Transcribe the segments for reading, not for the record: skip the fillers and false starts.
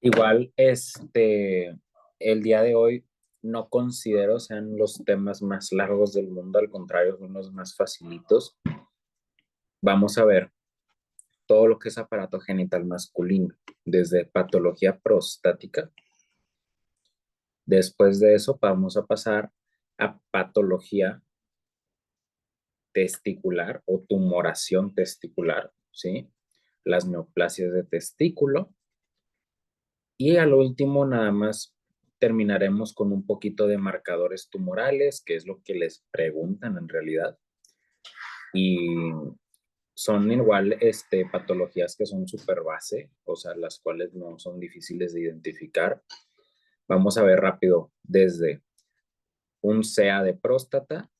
Igual, el día de hoy no considero sean los temas más largos del mundo, al contrario, son los más facilitos. Vamos a ver todo lo que es aparato genital masculino, desde patología prostática. Después de eso, vamos a pasar a patología testicular o tumoración testicular, ¿sí? Las neoplasias de testículo. Y al último, nada más terminaremos con un poquito de marcadores tumorales, que es lo que les preguntan en realidad. Y son igual patologías que son súper base, o sea, las cuales no son difíciles de identificar. Vamos a ver rápido desde un CA de próstata,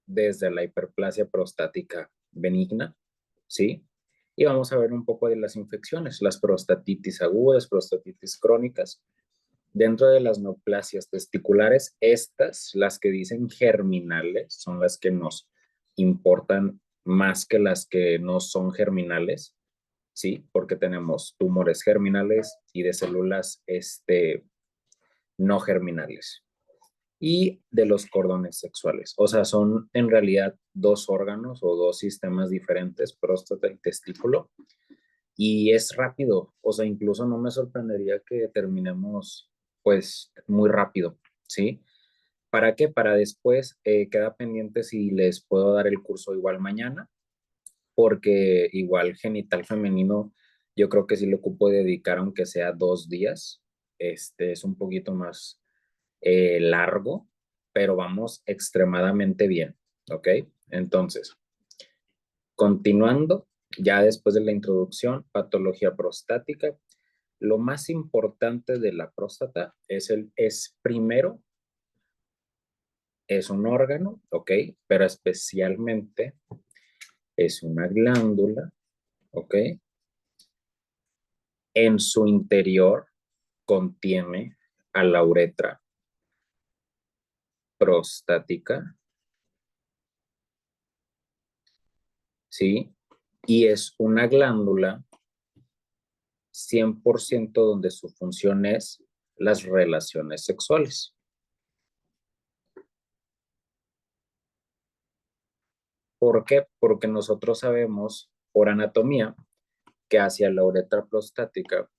desde la hiperplasia prostática benigna, ¿sí? Y vamos a ver un poco de las infecciones, las prostatitis agudas, prostatitis crónicas. Dentro de las neoplasias testiculares, estas, las que dicen germinales, son las que nos importan más que las que no son germinales, ¿sí? Porque tenemos tumores germinales y de células no germinales. Y de los cordones sexuales. O sea, son en realidad dos órganos o dos sistemas diferentes, próstata y testículo. Y es rápido, o sea, incluso no me sorprendería que terminemos pues muy rápido, ¿sí? ¿Para qué? Para después queda pendiente si les puedo dar el curso igual mañana, porque igual genital femenino yo creo que sí le ocupo dedicar aunque sea 2 días. Es un poquito más largo, pero vamos extremadamente bien, ¿ok? Entonces, continuando, ya después de la introducción, patología prostática, lo más importante de la próstata es primero, es un órgano, ¿ok? Pero especialmente es una glándula, ¿ok? En su interior contiene a la uretra prostática, ¿sí? Y es una glándula 100% donde su función es las relaciones sexuales. ¿Por qué? Porque nosotros sabemos por anatomía que hacia la uretra prostática,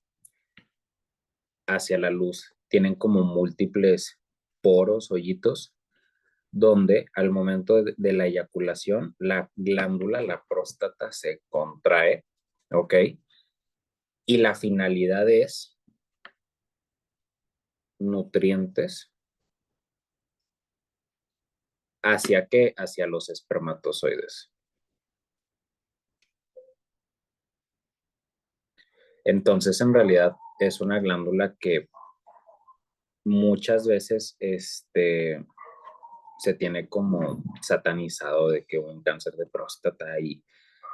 hacia la luz, tienen como múltiples poros, hoyitos, donde al momento de la eyaculación, la glándula, la próstata se contrae, ¿ok? Y la finalidad es nutrientes. ¿Hacia qué? Hacia los espermatozoides. Entonces, en realidad, es una glándula que muchas veces se tiene como satanizado de que un cáncer de próstata y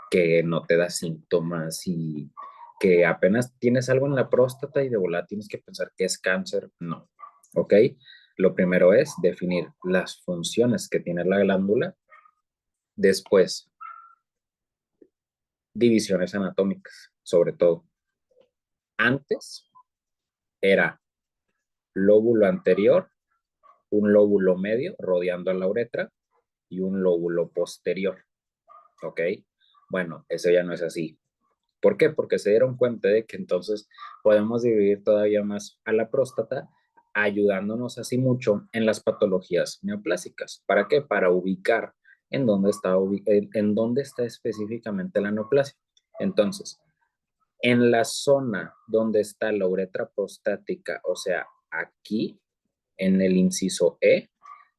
que no te da síntomas y que apenas tienes algo en la próstata y de volada tienes que pensar que es cáncer. No, ¿ok? Lo primero es definir las funciones que tiene la glándula. Después, divisiones anatómicas, sobre todo. Antes era lóbulo anterior, un lóbulo medio rodeando a la uretra y un lóbulo posterior, ¿ok? Bueno, eso ya no es así. ¿Por qué? Porque se dieron cuenta de que entonces podemos dividir todavía más a la próstata, ayudándonos así mucho en las patologías neoplásicas. ¿Para qué? Para ubicar en dónde está específicamente la neoplasia. Entonces, en la zona donde está la uretra prostática, o sea, aquí en el inciso E,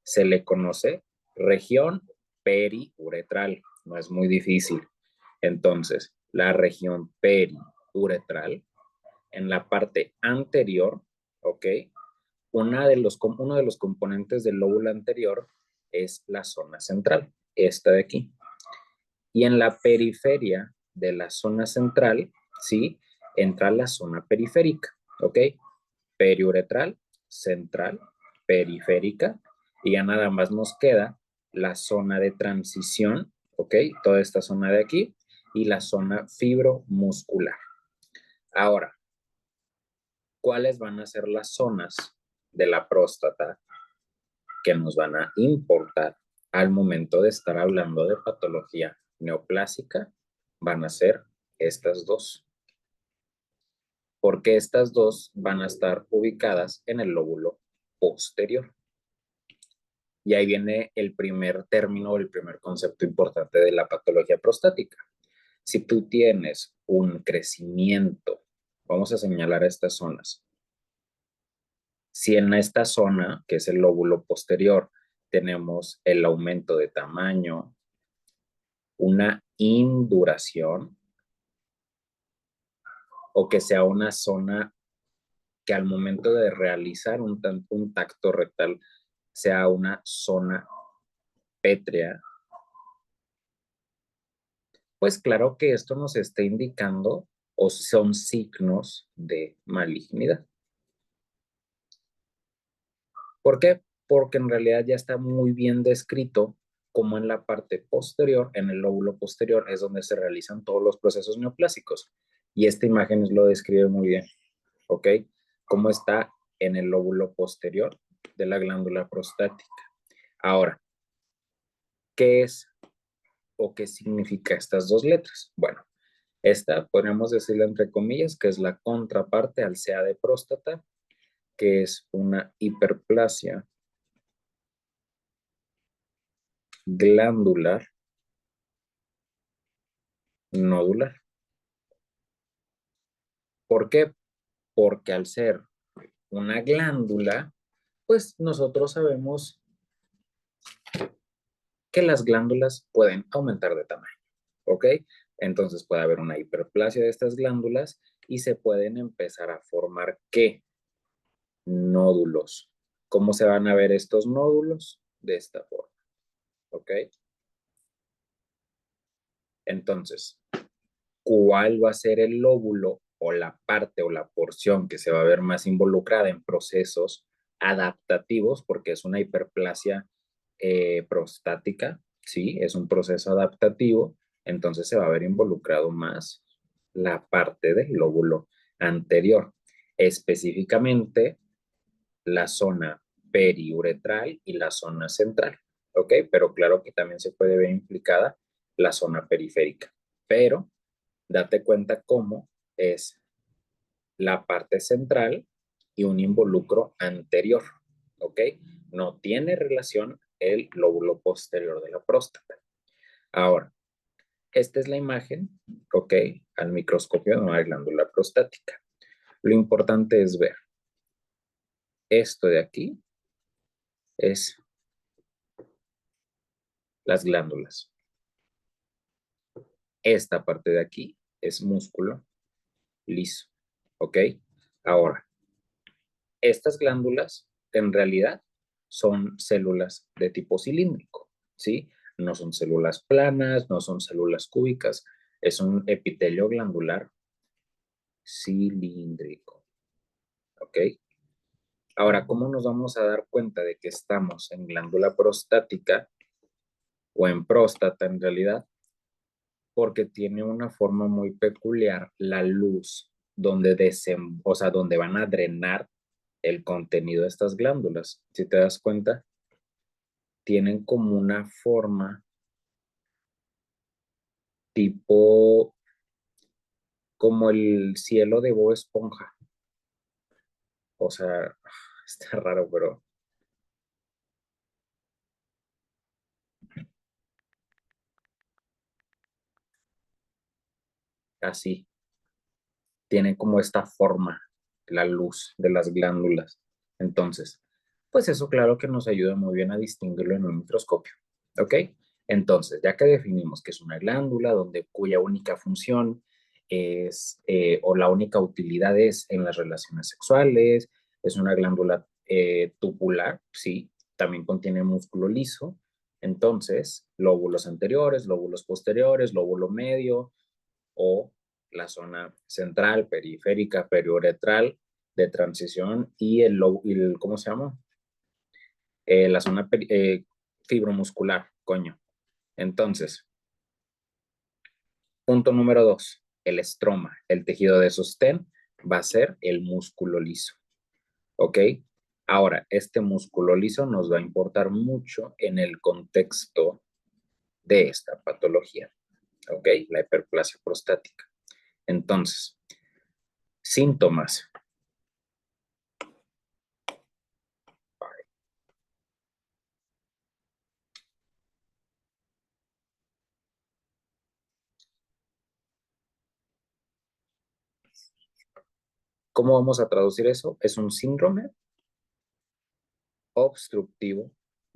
se le conoce región periuretral. No es muy difícil. Entonces, la región periuretral, en la parte anterior, ¿ok? Uno de los componentes del lóbulo anterior es la zona central, esta de aquí. Y en la periferia de la zona central, ¿sí? Entra la zona periférica, ¿ok? Periuretral, central, periférica, y ya nada más nos queda la zona de transición, ¿ok? Toda esta zona de aquí, y la zona fibromuscular. Ahora, ¿cuáles van a ser las zonas de la próstata que nos van a importar al momento de estar hablando de patología neoplásica? Van a ser estas dos, porque estas dos van a estar ubicadas en el lóbulo posterior. Y ahí viene el primer término, el primer concepto importante de la patología prostática. Si tú tienes un crecimiento, vamos a señalar estas zonas. Si en esta zona, que es el lóbulo posterior, tenemos el aumento de tamaño, una induración, o que sea una zona que al momento de realizar un tacto rectal sea una zona pétrea, pues claro que esto nos está indicando o son signos de malignidad. ¿Por qué? Porque en realidad ya está muy bien descrito cómo en la parte posterior, en el lóbulo posterior, es donde se realizan todos los procesos neoplásicos. Y esta imagen lo describe muy bien, ¿ok? Cómo está en el lóbulo posterior de la glándula prostática. Ahora, ¿qué es o qué significa estas dos letras? Bueno, esta podríamos decirla entre comillas que es la contraparte al CA de próstata, que es una hiperplasia glandular nodular. ¿Por qué? Porque al ser una glándula, pues nosotros sabemos que las glándulas pueden aumentar de tamaño, ¿ok? Entonces puede haber una hiperplasia de estas glándulas y se pueden empezar a formar, ¿qué? Nódulos. ¿Cómo se van a ver estos nódulos? De esta forma, ¿ok? Entonces, ¿cuál va a ser el lóbulo o la parte o la porción que se va a ver más involucrada en procesos adaptativos? Porque es una hiperplasia prostática, ¿sí? Es un proceso adaptativo, entonces se va a ver involucrado más la parte del lóbulo anterior, específicamente la zona periuretral y la zona central, ¿ok? Pero claro que también se puede ver implicada la zona periférica, pero date cuenta cómo es la parte central y un involucro anterior, ¿ok? No tiene relación el lóbulo posterior de la próstata. Ahora, esta es la imagen, ¿ok? Al microscopio de una glándula prostática. Lo importante es ver esto de aquí es las glándulas. Esta parte de aquí es músculo liso, ¿ok? Ahora, estas glándulas en realidad son células de tipo cilíndrico, ¿sí? No son células planas, no son células cúbicas, es un epitelio glandular cilíndrico, ¿ok? Ahora, ¿cómo nos vamos a dar cuenta de que estamos en glándula prostática o en próstata en realidad? Porque tiene una forma muy peculiar la luz donde, o sea, donde van a drenar el contenido de estas glándulas. Si te das cuenta, tienen como una forma tipo como el cielo de Bob Esponja. O sea, está raro, pero así. Tiene como esta forma, la luz de las glándulas. Entonces, pues eso claro que nos ayuda muy bien a distinguirlo en un microscopio. ¿Ok? Entonces, ya que definimos que es una glándula donde cuya única función es, o la única utilidad es en las relaciones sexuales, es una glándula tubular, sí, también contiene músculo liso. Entonces, lóbulos anteriores, lóbulos posteriores, lóbulo medio o la zona central, periférica, periuretral de transición y ¿cómo se llama? La zona fibromuscular, coño. Entonces, punto número 2, el estroma, el tejido de sostén va a ser el músculo liso, ¿ok? Ahora, este músculo liso nos va a importar mucho en el contexto de esta patología, ¿ok? La hiperplasia prostática. Entonces, síntomas. ¿Cómo vamos a traducir eso? Es un síndrome obstructivo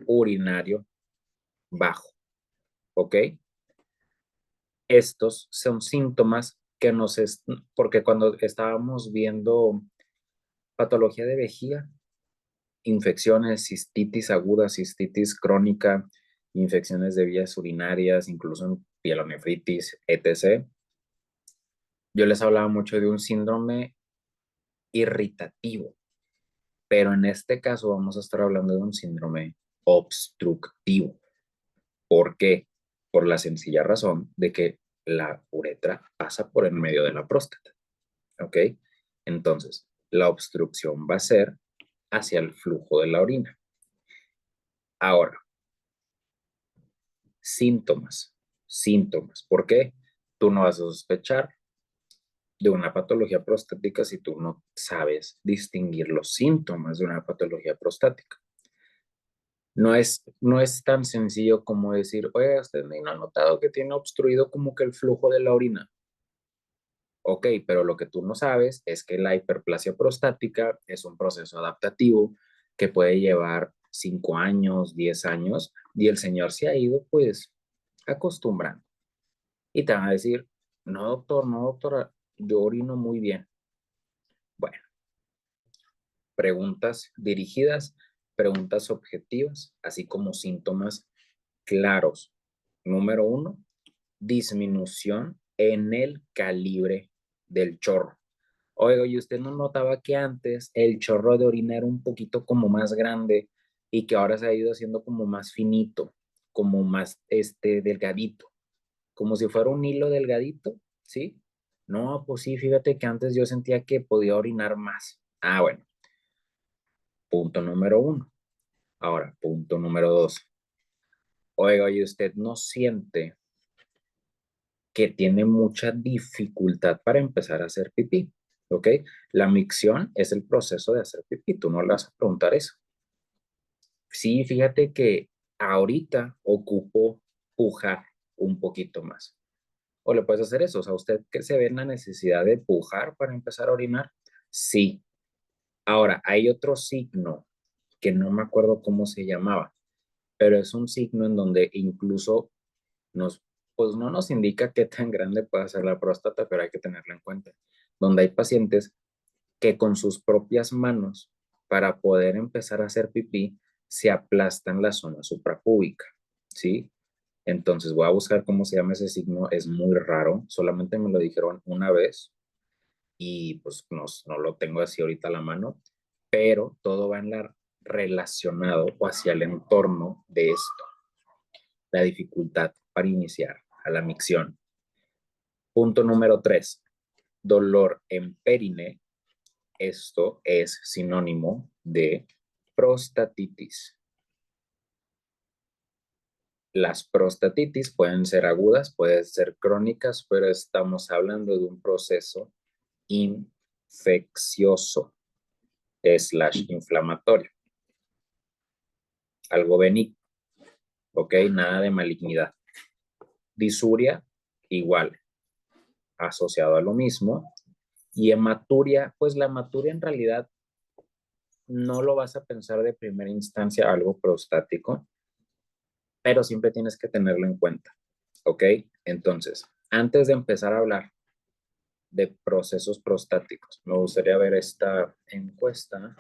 urinario bajo, ¿ok? Estos son síntomas que porque cuando estábamos viendo patología de vejiga, infecciones, cistitis aguda, cistitis crónica, infecciones de vías urinarias, incluso en pielonefritis, etc. Yo les hablaba mucho de un síndrome irritativo, pero en este caso vamos a estar hablando de un síndrome obstructivo. ¿Por qué? Por la sencilla razón de que la uretra pasa por en medio de la próstata, ¿ok? Entonces, la obstrucción va a ser hacia el flujo de la orina. Ahora, síntomas, síntomas. ¿Por qué? Tú no vas a sospechar de una patología prostática si tú no sabes distinguir los síntomas de una patología prostática. No es tan sencillo como decir, oye, usted no ha notado que tiene obstruido como que el flujo de la orina. Ok, pero lo que tú no sabes es que la hiperplasia prostática es un proceso adaptativo que puede llevar 5 años, 10 años, y el señor se ha ido pues acostumbrando. Y te van a decir, no doctor, no doctora, yo orino muy bien. Bueno, preguntas dirigidas, preguntas objetivas, así como síntomas claros. Número uno, disminución en el calibre del chorro. Oiga, ¿y usted no notaba que antes el chorro de orina era un poquito como más grande y que ahora se ha ido haciendo como más finito, como más delgadito, como si fuera un hilo delgadito, ¿sí? No, pues sí, fíjate que antes yo sentía que podía orinar más. Ah, bueno, punto número uno. Ahora, punto número dos. Oiga, ¿y usted no siente que tiene mucha dificultad para empezar a hacer pipí? ¿Ok? La micción es el proceso de hacer pipí. Tú no le vas a preguntar eso. Sí, fíjate que ahorita ocupo pujar un poquito más. O le puedes hacer eso. O sea, usted que se ve en la necesidad de pujar para empezar a orinar. Sí. Ahora, hay otro signo que no me acuerdo cómo se llamaba, pero es un signo en donde incluso nos, pues no nos indica qué tan grande puede ser la próstata, pero hay que tenerlo en cuenta. Donde hay pacientes que con sus propias manos, para poder empezar a hacer pipí, se aplastan la zona suprapúbica, ¿sí? Entonces voy a buscar cómo se llama ese signo, es muy raro, solamente me lo dijeron una vez y pues no lo tengo así ahorita a la mano, pero todo va en la relacionado o hacia el entorno de esto, la dificultad para iniciar a la micción. Punto número 3, dolor en perine. Esto es sinónimo de prostatitis. Las prostatitis pueden ser agudas, pueden ser crónicas, pero estamos hablando de un proceso infeccioso slash inflamatorio, algo benigno, ¿ok? Nada de malignidad. Disuria, igual, asociado a lo mismo. Y hematuria, pues la hematuria en realidad no lo vas a pensar de primera instancia algo prostático, pero siempre tienes que tenerlo en cuenta, ¿ok? Entonces, antes de empezar a hablar de procesos prostáticos, me gustaría ver esta encuesta,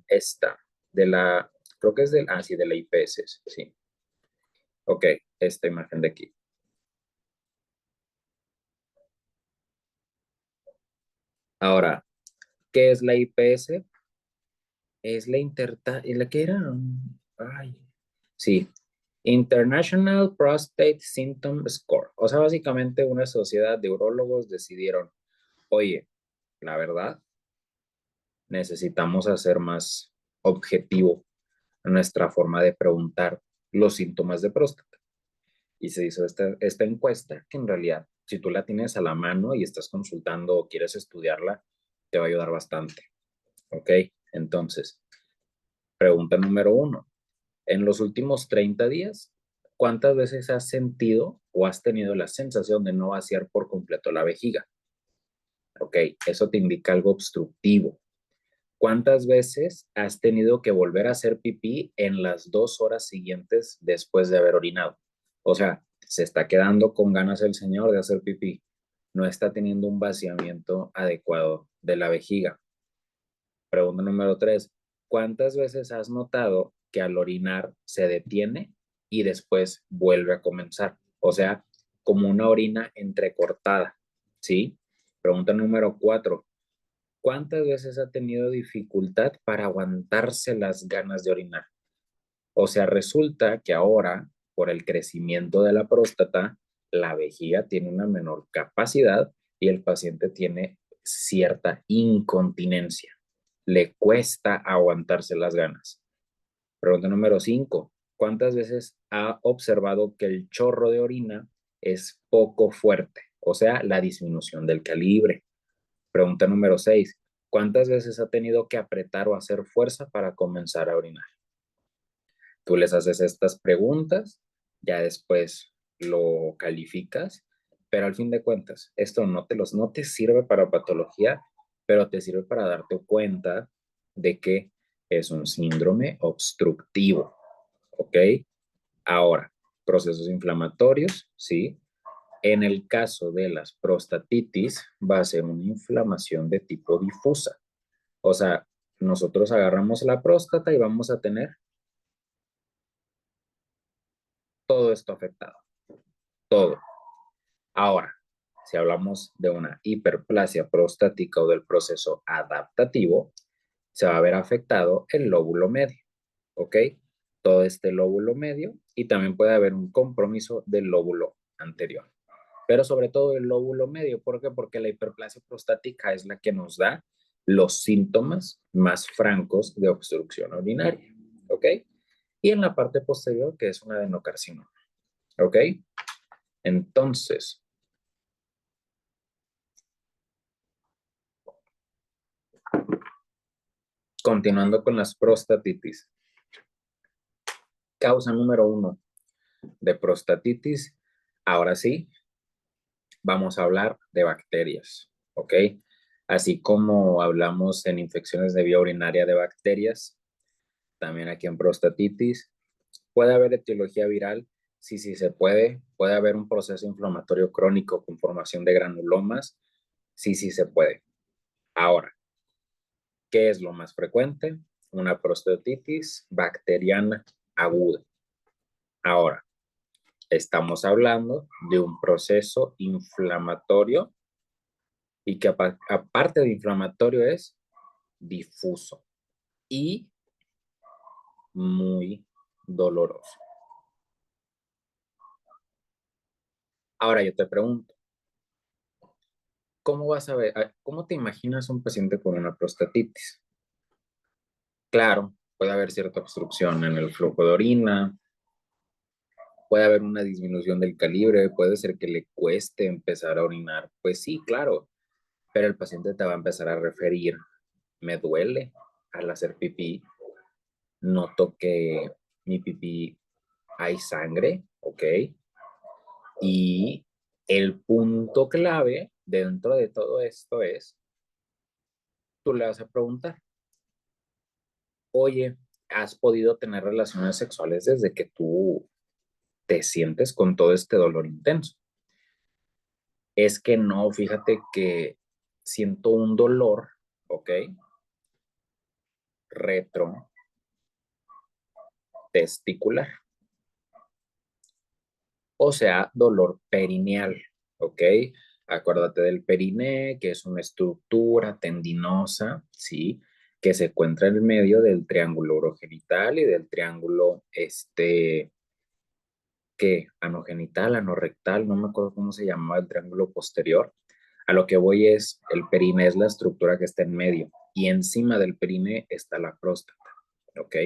esta, creo que es sí, de la IPS, sí. Ok, esta imagen de aquí. Ahora, ¿qué es la IPS? Es la que era, ay, sí, International Prostate Symptom Score. O sea, básicamente una sociedad de urólogos decidieron, oye, la verdad, necesitamos hacer más objetivo nuestra forma de preguntar los síntomas de próstata. Y se hizo esta encuesta que en realidad, si tú la tienes a la mano y estás consultando o quieres estudiarla, te va a ayudar bastante. ¿Ok? Entonces, pregunta número 1. En los últimos 30 días, ¿cuántas veces has sentido o has tenido la sensación de no vaciar por completo la vejiga? Ok, eso te indica algo obstructivo. ¿Cuántas veces has tenido que volver a hacer pipí en las 2 horas siguientes después de haber orinado? O sea, se está quedando con ganas el señor de hacer pipí. No está teniendo un vaciamiento adecuado de la vejiga. Pregunta número 3. ¿Cuántas veces has notado que al orinar se detiene y después vuelve a comenzar? O sea, como una orina entrecortada, ¿sí? Pregunta número 4. ¿Cuántas veces ha tenido dificultad para aguantarse las ganas de orinar? O sea, resulta que ahora, por el crecimiento de la próstata, la vejiga tiene una menor capacidad y el paciente tiene cierta incontinencia. Le cuesta aguantarse las ganas. Pregunta número 5. ¿Cuántas veces ha observado que el chorro de orina es poco fuerte? O sea, la disminución del calibre. Pregunta número 6. ¿Cuántas veces ha tenido que apretar o hacer fuerza para comenzar a orinar? Tú les haces estas preguntas, ya después lo calificas, pero al fin de cuentas, esto no te sirve para patología, pero te sirve para darte cuenta de que es un síndrome obstructivo, ¿ok? Ahora, procesos inflamatorios, ¿sí? En el caso de las prostatitis, va a ser una inflamación de tipo difusa. O sea, nosotros agarramos la próstata y vamos a tener todo esto afectado, todo. Ahora, si hablamos de una hiperplasia prostática o del proceso adaptativo, se va a ver afectado el lóbulo medio, ¿ok? Todo este lóbulo medio y también puede haber un compromiso del lóbulo anterior. Pero sobre todo el lóbulo medio, ¿por qué? Porque la hiperplasia prostática es la que nos da los síntomas más francos de obstrucción urinaria, ¿ok? Y en la parte posterior, que es un adenocarcinoma, ¿ok? Entonces, continuando con las prostatitis, causa número 1 de prostatitis, ahora sí, vamos a hablar de bacterias, ¿ok? Así como hablamos en infecciones de vía urinaria de bacterias, también aquí en prostatitis, puede haber etiología viral, sí, sí se puede, puede haber un proceso inflamatorio crónico con formación de granulomas, sí, sí se puede. Ahora, ¿qué es lo más frecuente? Una prostatitis bacteriana aguda. Ahora, estamos hablando de un proceso inflamatorio y que aparte de inflamatorio es difuso y muy doloroso. Ahora yo te pregunto, ¿cómo vas a ver, cómo te imaginas un paciente con una prostatitis? Claro, puede haber cierta obstrucción en el flujo de orina, puede haber una disminución del calibre, puede ser que le cueste empezar a orinar. Pues sí, claro, pero el paciente te va a empezar a referir, me duele al hacer pipí, noto que mi pipí hay sangre, ¿ok? Y el punto clave dentro de todo esto es, tú le vas a preguntar, oye, ¿has podido tener relaciones sexuales desde que tú te sientes con todo este dolor intenso? Es que no, fíjate que siento un dolor, ¿ok? Retrotesticular, o sea, dolor perineal, ¿ok? Acuérdate del periné, que es una estructura tendinosa, ¿sí? Que se encuentra en el medio del triángulo urogenital y del triángulo, que anogenital, anorrectal, no me acuerdo cómo se llamaba el triángulo posterior. A lo que voy es, el perine es la estructura que está en medio y encima del perine está la próstata, ¿ok?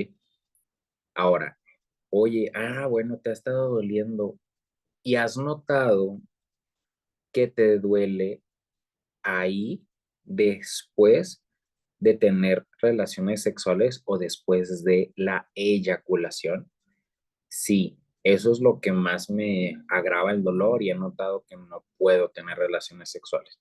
Ahora, oye, bueno, te ha estado doliendo y has notado que te duele ahí después de tener relaciones sexuales o después de la eyaculación. Sí, eso es lo que más me agrava el dolor y he notado que no puedo tener relaciones sexuales.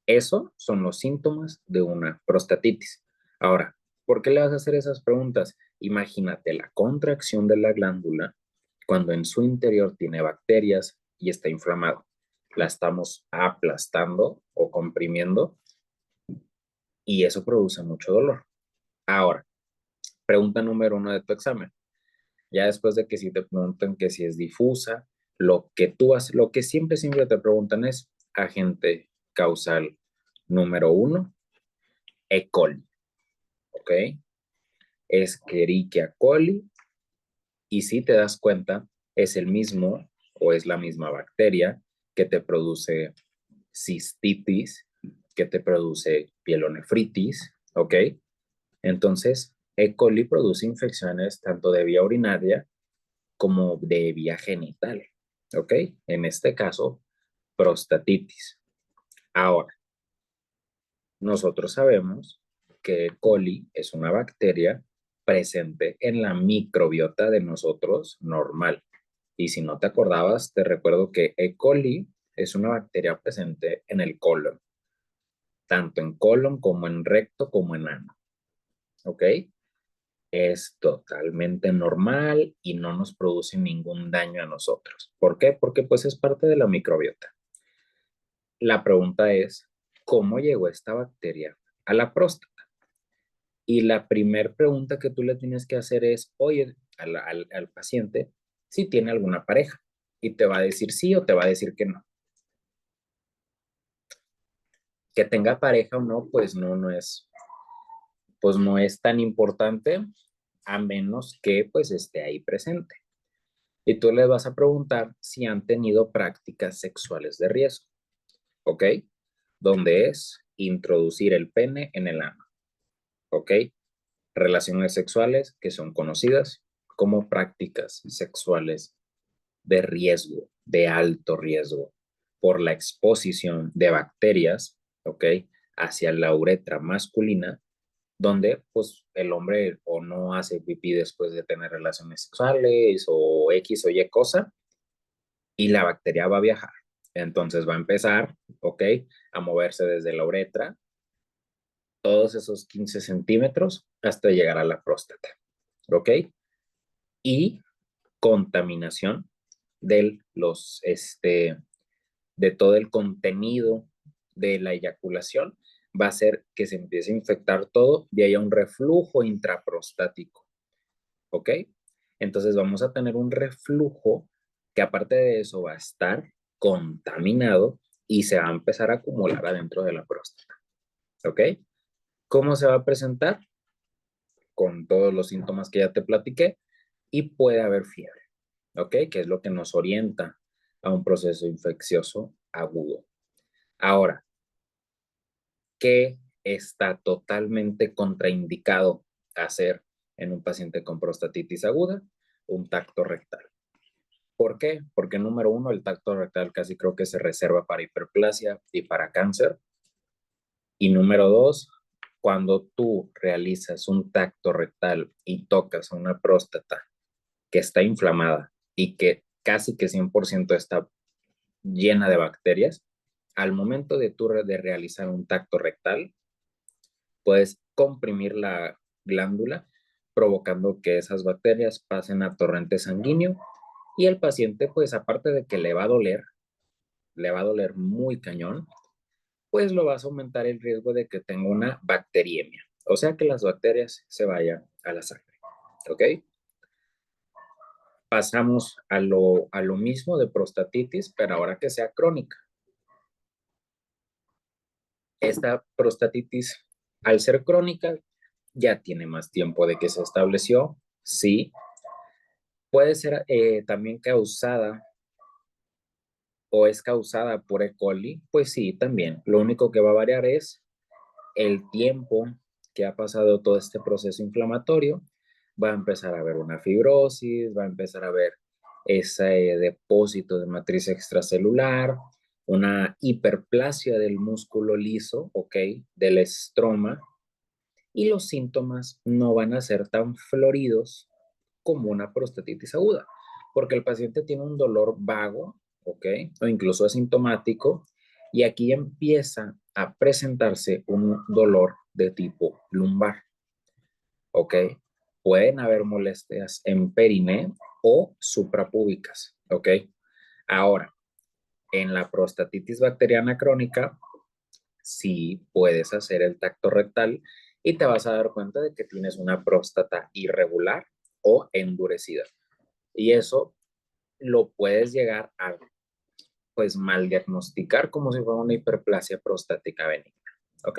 Eso son los síntomas de una prostatitis. Ahora, ¿por qué le vas a hacer esas preguntas? Imagínate la contracción de la glándula cuando en su interior tiene bacterias y está inflamado. La estamos aplastando o comprimiendo y eso produce mucho dolor. Ahora, pregunta número uno de tu examen. Ya después de que si te preguntan que si es difusa, lo que tú haces, lo que siempre te preguntan es agente causal número uno, E. coli, ¿ok? Escherichia coli, y si te das cuenta, es el mismo o es la misma bacteria que te produce cistitis, que te produce pielonefritis, ¿ok? Entonces, E. coli produce infecciones tanto de vía urinaria como de vía genital, ¿ok? En este caso, prostatitis. Ahora, nosotros sabemos que E. coli es una bacteria presente en la microbiota de nosotros normal. Y si no te acordabas, te recuerdo que E. coli es una bacteria presente en el colon, tanto en colon como en recto como en ano, ¿ok? Es totalmente normal y no nos produce ningún daño a nosotros. ¿Por qué? Porque pues es parte de la microbiota. La pregunta es, ¿cómo llegó esta bacteria a la próstata? Y la primera pregunta que tú le tienes que hacer es, oye, al paciente, si tiene alguna pareja. Y te va a decir sí o te va a decir que no. Que tenga pareja o no, pues no es tan importante a menos que pues esté ahí presente. Y tú le vas a preguntar si han tenido prácticas sexuales de riesgo, ¿ok? Donde es introducir el pene en el ano, ¿ok? Relaciones sexuales que son conocidas como prácticas sexuales de riesgo, de alto riesgo, por la exposición de bacterias, ¿ok? Hacia la uretra masculina, donde pues el hombre o no hace pipí después de tener relaciones sexuales o X o Y cosa, y la bacteria va a viajar. Entonces va a empezar, ¿ok? A moverse desde la uretra, todos esos 15 centímetros hasta llegar a la próstata, ¿ok? Y contaminación de todo el contenido de la eyaculación va a hacer que se empiece a infectar todo y haya un reflujo intraprostático, ¿ok? Entonces vamos a tener un reflujo que aparte de eso va a estar contaminado y se va a empezar a acumular adentro de la próstata, ¿ok? ¿Cómo se va a presentar? Con todos los síntomas que ya te platiqué y puede haber fiebre, ¿ok? Que es lo que nos orienta a un proceso infeccioso agudo. Ahora, ¿qué está totalmente contraindicado hacer en un paciente con prostatitis aguda? Un tacto rectal. ¿Por qué? Porque número uno, el tacto rectal casi creo que se reserva para hiperplasia y para cáncer. Y número dos, cuando tú realizas un tacto rectal y tocas a una próstata que está inflamada y que casi que 100% está llena de bacterias, al momento de tú de realizar un tacto rectal, puedes comprimir la glándula, provocando que esas bacterias pasen a torrente sanguíneo y el paciente, pues aparte de que le va a doler muy cañón, pues lo vas a aumentar el riesgo de que tenga una bacteriemia, o sea que las bacterias se vayan a la sangre, ¿ok? Pasamos a lo mismo de prostatitis, pero ahora que sea crónica. Esta prostatitis, al ser crónica, ya tiene más tiempo de que se estableció, sí, Puede ser también causada o es causada por E. coli, pues sí, también. Lo único que va a variar es el tiempo que ha pasado todo este proceso inflamatorio. Va a empezar a haber una fibrosis, va a empezar a haber ese depósito de matriz extracelular, una hiperplasia del músculo liso, ¿ok? Del estroma, y los síntomas no van a ser tan floridos como una prostatitis aguda, porque el paciente tiene un dolor vago, ¿ok? O incluso asintomático, y aquí empieza a presentarse un dolor de tipo lumbar, ¿ok? Pueden haber molestias en periné o suprapúbicas, ¿ok? Ahora, en la prostatitis bacteriana crónica, sí puedes hacer el tacto rectal y te vas a dar cuenta de que tienes una próstata irregular o endurecida. Y eso lo puedes llegar a pues mal diagnosticar como si fuera una hiperplasia prostática benigna, ¿ok?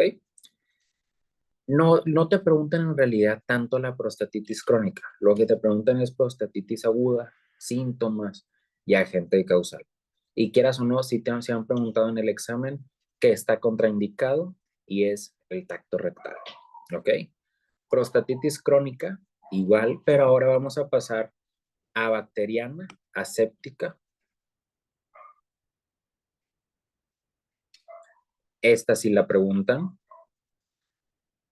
No te preguntan en realidad tanto la prostatitis crónica, lo que te preguntan es prostatitis aguda, síntomas y agente causal. Y quieras o no, si se han preguntado en el examen que está contraindicado y es el tacto rectal, ¿ok? Prostatitis crónica, igual, pero ahora vamos a pasar a bacteriana, aséptica. Esta sí la preguntan.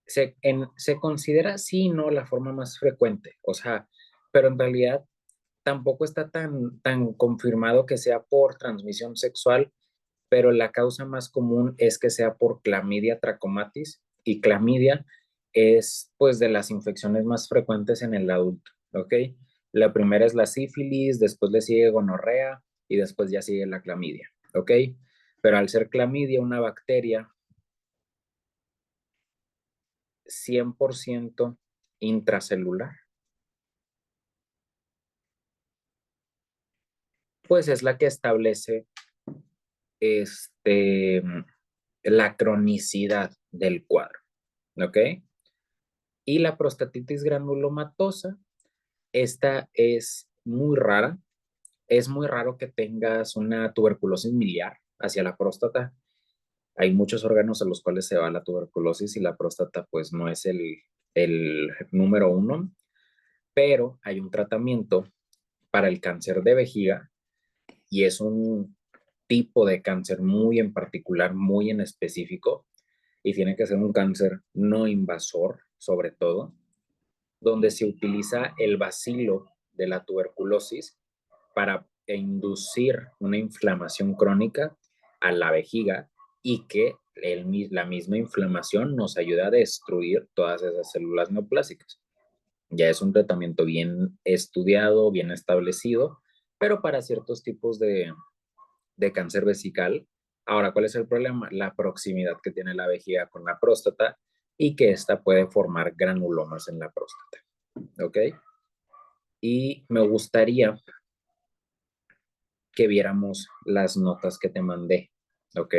Se considera sí y no la forma más frecuente, o sea, pero en realidad tampoco está tan confirmado que sea por transmisión sexual, pero la causa más común es que sea por clamidia trachomatis, y clamidia es pues de las infecciones más frecuentes en el adulto, ¿ok? La primera es la sífilis, después le sigue gonorrea y después ya sigue la clamidia, ¿ok? Pero al ser clamidia una bacteria 100% intracelular, pues es la que establece este, la cronicidad del cuadro, ¿ok? Y la prostatitis granulomatosa, esta es muy rara, es muy raro que tengas una tuberculosis miliar hacia la próstata. Hay muchos órganos a los cuales se va la tuberculosis y la próstata pues no es el número uno, pero hay un tratamiento para el cáncer de vejiga y es un tipo de cáncer muy en particular, muy en específico, y tiene que ser un cáncer no invasor, sobre todo, donde se utiliza el bacilo de la tuberculosis para inducir una inflamación crónica a la vejiga y que la misma inflamación nos ayuda a destruir todas esas células neoplásicas. Ya es un tratamiento bien estudiado, bien establecido, pero para ciertos tipos de cáncer vesical. Ahora, ¿cuál es el problema? La proximidad que tiene la vejiga con la próstata y que ésta puede formar granulomas en la próstata. ¿Ok? Y me gustaría que viéramos las notas que te mandé. ¿Ok?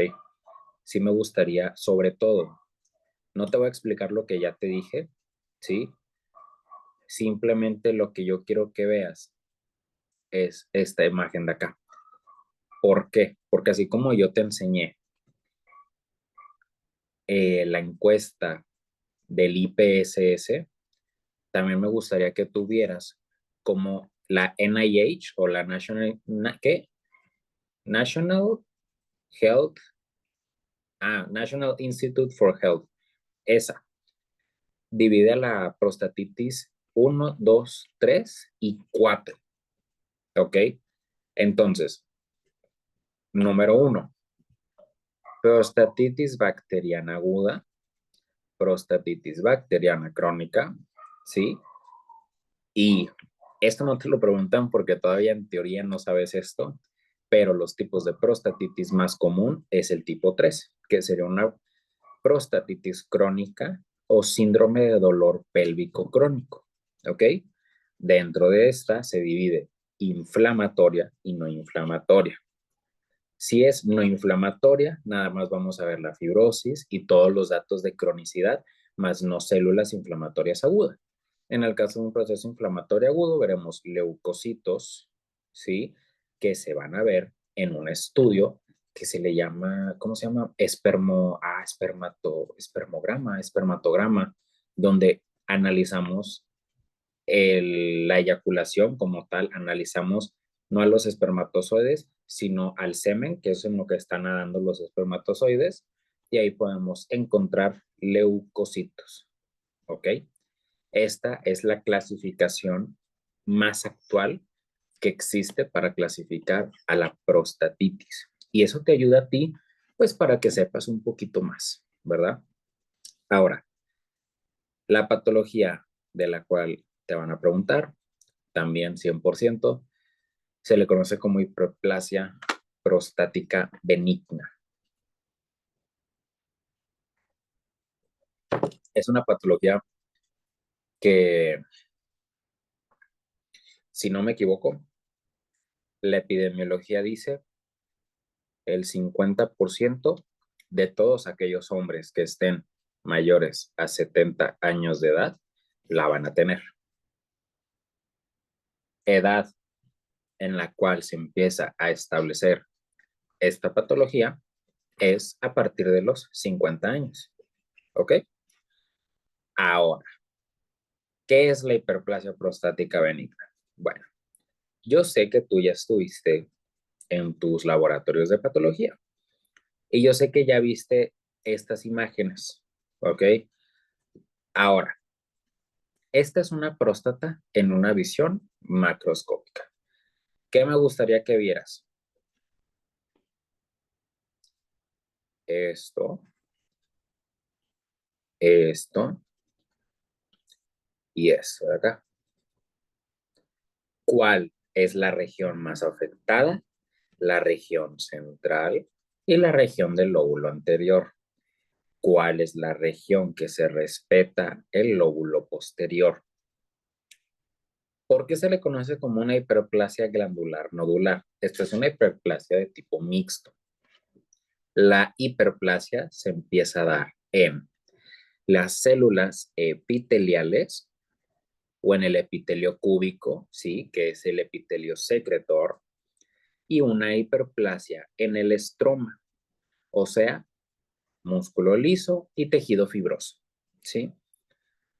Sí me gustaría, sobre todo, no te voy a explicar lo que ya te dije, ¿sí? Simplemente lo que yo quiero que veas es esta imagen de acá. ¿Por qué? Porque así como yo te enseñé la encuesta del IPSS, también me gustaría que tuvieras como la NIH o la ¿qué? National Health, National Institute for Health. Esa divide la prostatitis uno, 2, 3 y 4. ¿Ok? Entonces, número 1, prostatitis bacteriana aguda, prostatitis bacteriana crónica, ¿sí? Y esto no te lo preguntan porque todavía en teoría no sabes esto, pero los tipos de prostatitis más común es el tipo 3, que sería una prostatitis crónica o síndrome de dolor pélvico crónico, ¿ok? Dentro de esta se divide inflamatoria y no inflamatoria. Si es no inflamatoria, nada más vamos a ver la fibrosis y todos los datos de cronicidad, más no células inflamatorias agudas. En el caso de un proceso inflamatorio agudo, veremos leucocitos, ¿sí? Que se van a ver en un estudio que se le llama, ¿cómo se llama? Espermatograma, donde analizamos la eyaculación como tal, analizamos no a los espermatozoides, sino al semen, que es en lo que están nadando los espermatozoides, y ahí podemos encontrar leucocitos, ¿ok? Esta es la clasificación más actual que existe para clasificar a la prostatitis. Y eso te ayuda a ti, pues para que sepas un poquito más, ¿verdad? Ahora, la patología de la cual te van a preguntar, también 100%, se le conoce como hiperplasia prostática benigna. Es una patología que, si no me equivoco, la epidemiología dice el 50% de todos aquellos hombres que estén mayores a 70 años de edad la van a tener. Edad en la cual se empieza a establecer esta patología es a partir de los 50 años. ¿Ok? Ahora, ¿qué es la hiperplasia prostática benigna? Bueno, yo sé que tú ya estuviste en tus laboratorios de patología y yo sé que ya viste estas imágenes. ¿Ok? Ahora, esta es una próstata en una visión macroscópica. ¿Qué me gustaría que vieras? Esto, esto y esto de acá. ¿Cuál es la región más afectada? La región central y la región del lóbulo anterior. ¿Cuál es la región que se respeta? El lóbulo posterior. ¿Por qué se le conoce como una hiperplasia glandular nodular? Esta es una hiperplasia de tipo mixto. La hiperplasia se empieza a dar en las células epiteliales o en el epitelio cúbico, ¿sí? Que es el epitelio secretor, y una hiperplasia en el estroma, o sea, músculo liso y tejido fibroso, ¿sí?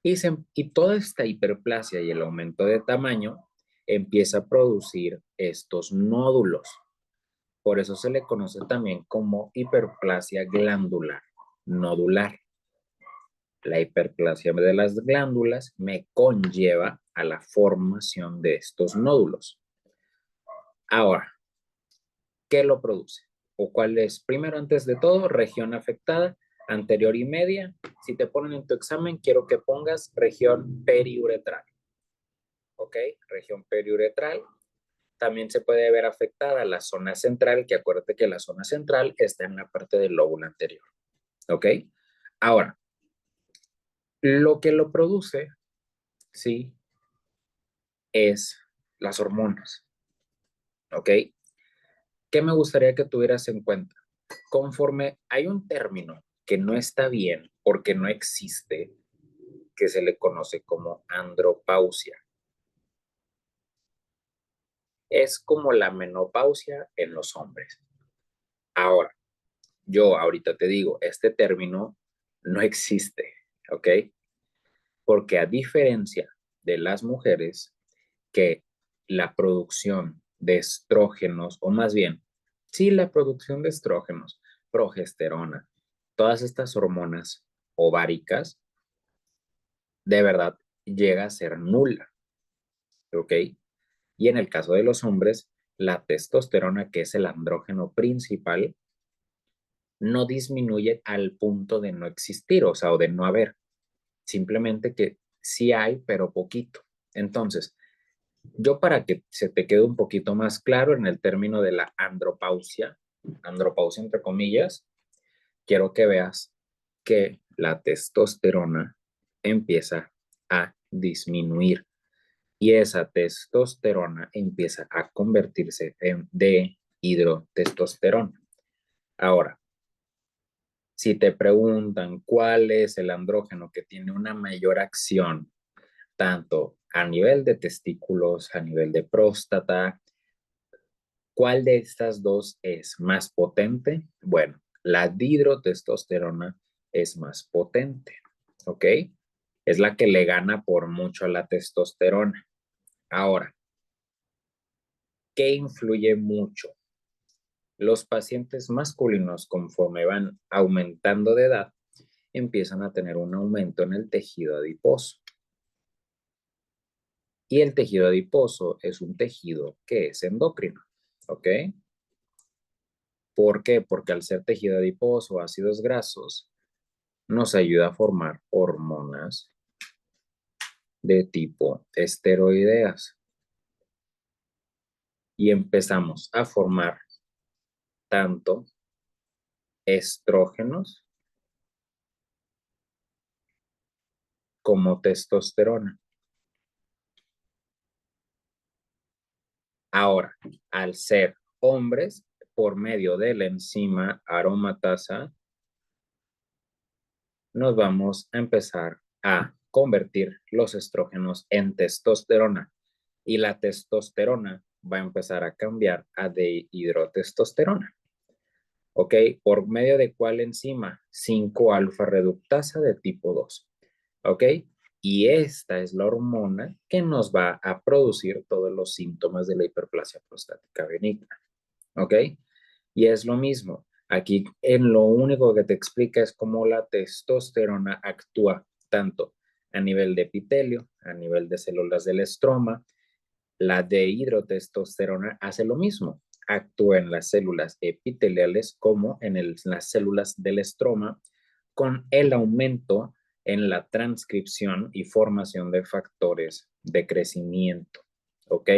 Y toda esta hiperplasia y el aumento de tamaño empieza a producir estos nódulos. Por eso se le conoce también como hiperplasia glandular nodular. La hiperplasia de las glándulas me conlleva a la formación de estos nódulos. Ahora, ¿qué lo produce? ¿O cuál es? Primero, antes de todo, región afectada, anterior y media. Si te ponen en tu examen, quiero que pongas región periuretral. ¿Ok? Región periuretral. También se puede ver afectada la zona central, que acuérdate que la zona central está en la parte del lóbulo anterior. ¿Ok? Ahora, lo que lo produce, ¿sí? Es las hormonas. ¿Ok? ¿Qué me gustaría que tuvieras en cuenta? Conforme hay un término que no está bien porque no existe, que se le conoce como andropausia. Es como la menopausia en los hombres. Ahora, yo ahorita te digo, este término no existe, ¿ok? Porque a diferencia de las mujeres, que la producción de estrógenos, o más bien, sí, la producción de estrógenos, progesterona, todas estas hormonas ováricas, de verdad llega a ser nula, ¿ok? Y en el caso de los hombres, la testosterona, que es el andrógeno principal, no disminuye al punto de no existir, o sea, o de no haber, simplemente que sí hay, pero poquito. Entonces, yo para que se te quede un poquito más claro en el término de la andropausia entre comillas, quiero que veas que la testosterona empieza a disminuir y esa testosterona empieza a convertirse en dehidrotestosterona. Ahora, si te preguntan cuál es el andrógeno que tiene una mayor acción tanto a nivel de testículos, a nivel de próstata. ¿Cuál de estas dos es más potente? Bueno, la dihidrotestosterona es más potente, ¿ok? Es la que le gana por mucho a la testosterona. Ahora, ¿qué influye mucho? Los pacientes masculinos, conforme van aumentando de edad, empiezan a tener un aumento en el tejido adiposo. Y el tejido adiposo es un tejido que es endocrino, ¿ok? ¿Por qué? Porque al ser tejido adiposo o ácidos grasos, nos ayuda a formar hormonas de tipo esteroideas. Y empezamos a formar tanto estrógenos como testosterona. Ahora, al ser hombres, por medio de la enzima aromatasa, nos vamos a empezar a convertir los estrógenos en testosterona y la testosterona va a empezar a cambiar a dihidrotestosterona. ¿Ok? ¿Por medio de cuál enzima? 5-alfa reductasa de tipo 2. ¿Ok? Y esta es la hormona que nos va a producir todos los síntomas de la hiperplasia prostática benigna. ¿Ok? Y es lo mismo. Aquí en lo único que te explica es cómo la testosterona actúa tanto a nivel de epitelio, a nivel de células del estroma. La dihidrotestosterona hace lo mismo. Actúa en las células epiteliales como en las células del estroma con el aumento en la transcripción y formación de factores de crecimiento. ¿Ok?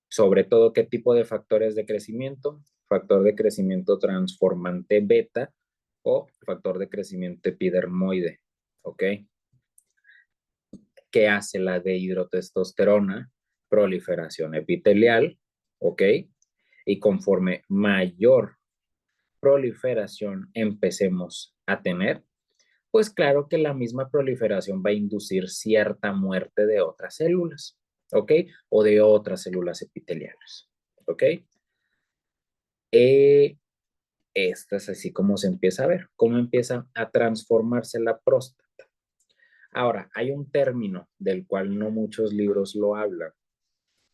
Sobre todo, ¿qué tipo de factores de crecimiento? Factor de crecimiento transformante beta o factor de crecimiento epidermoide. ¿Ok? ¿Qué hace la dihidrotestosterona? Proliferación epitelial. ¿Ok? Y conforme mayor proliferación empecemos a tener, pues claro que la misma proliferación va a inducir cierta muerte de otras células, ¿ok? O de otras células epiteliales, ¿ok? Esta es así como se empieza a ver, cómo empieza a transformarse la próstata. Ahora, hay un término del cual no muchos libros lo hablan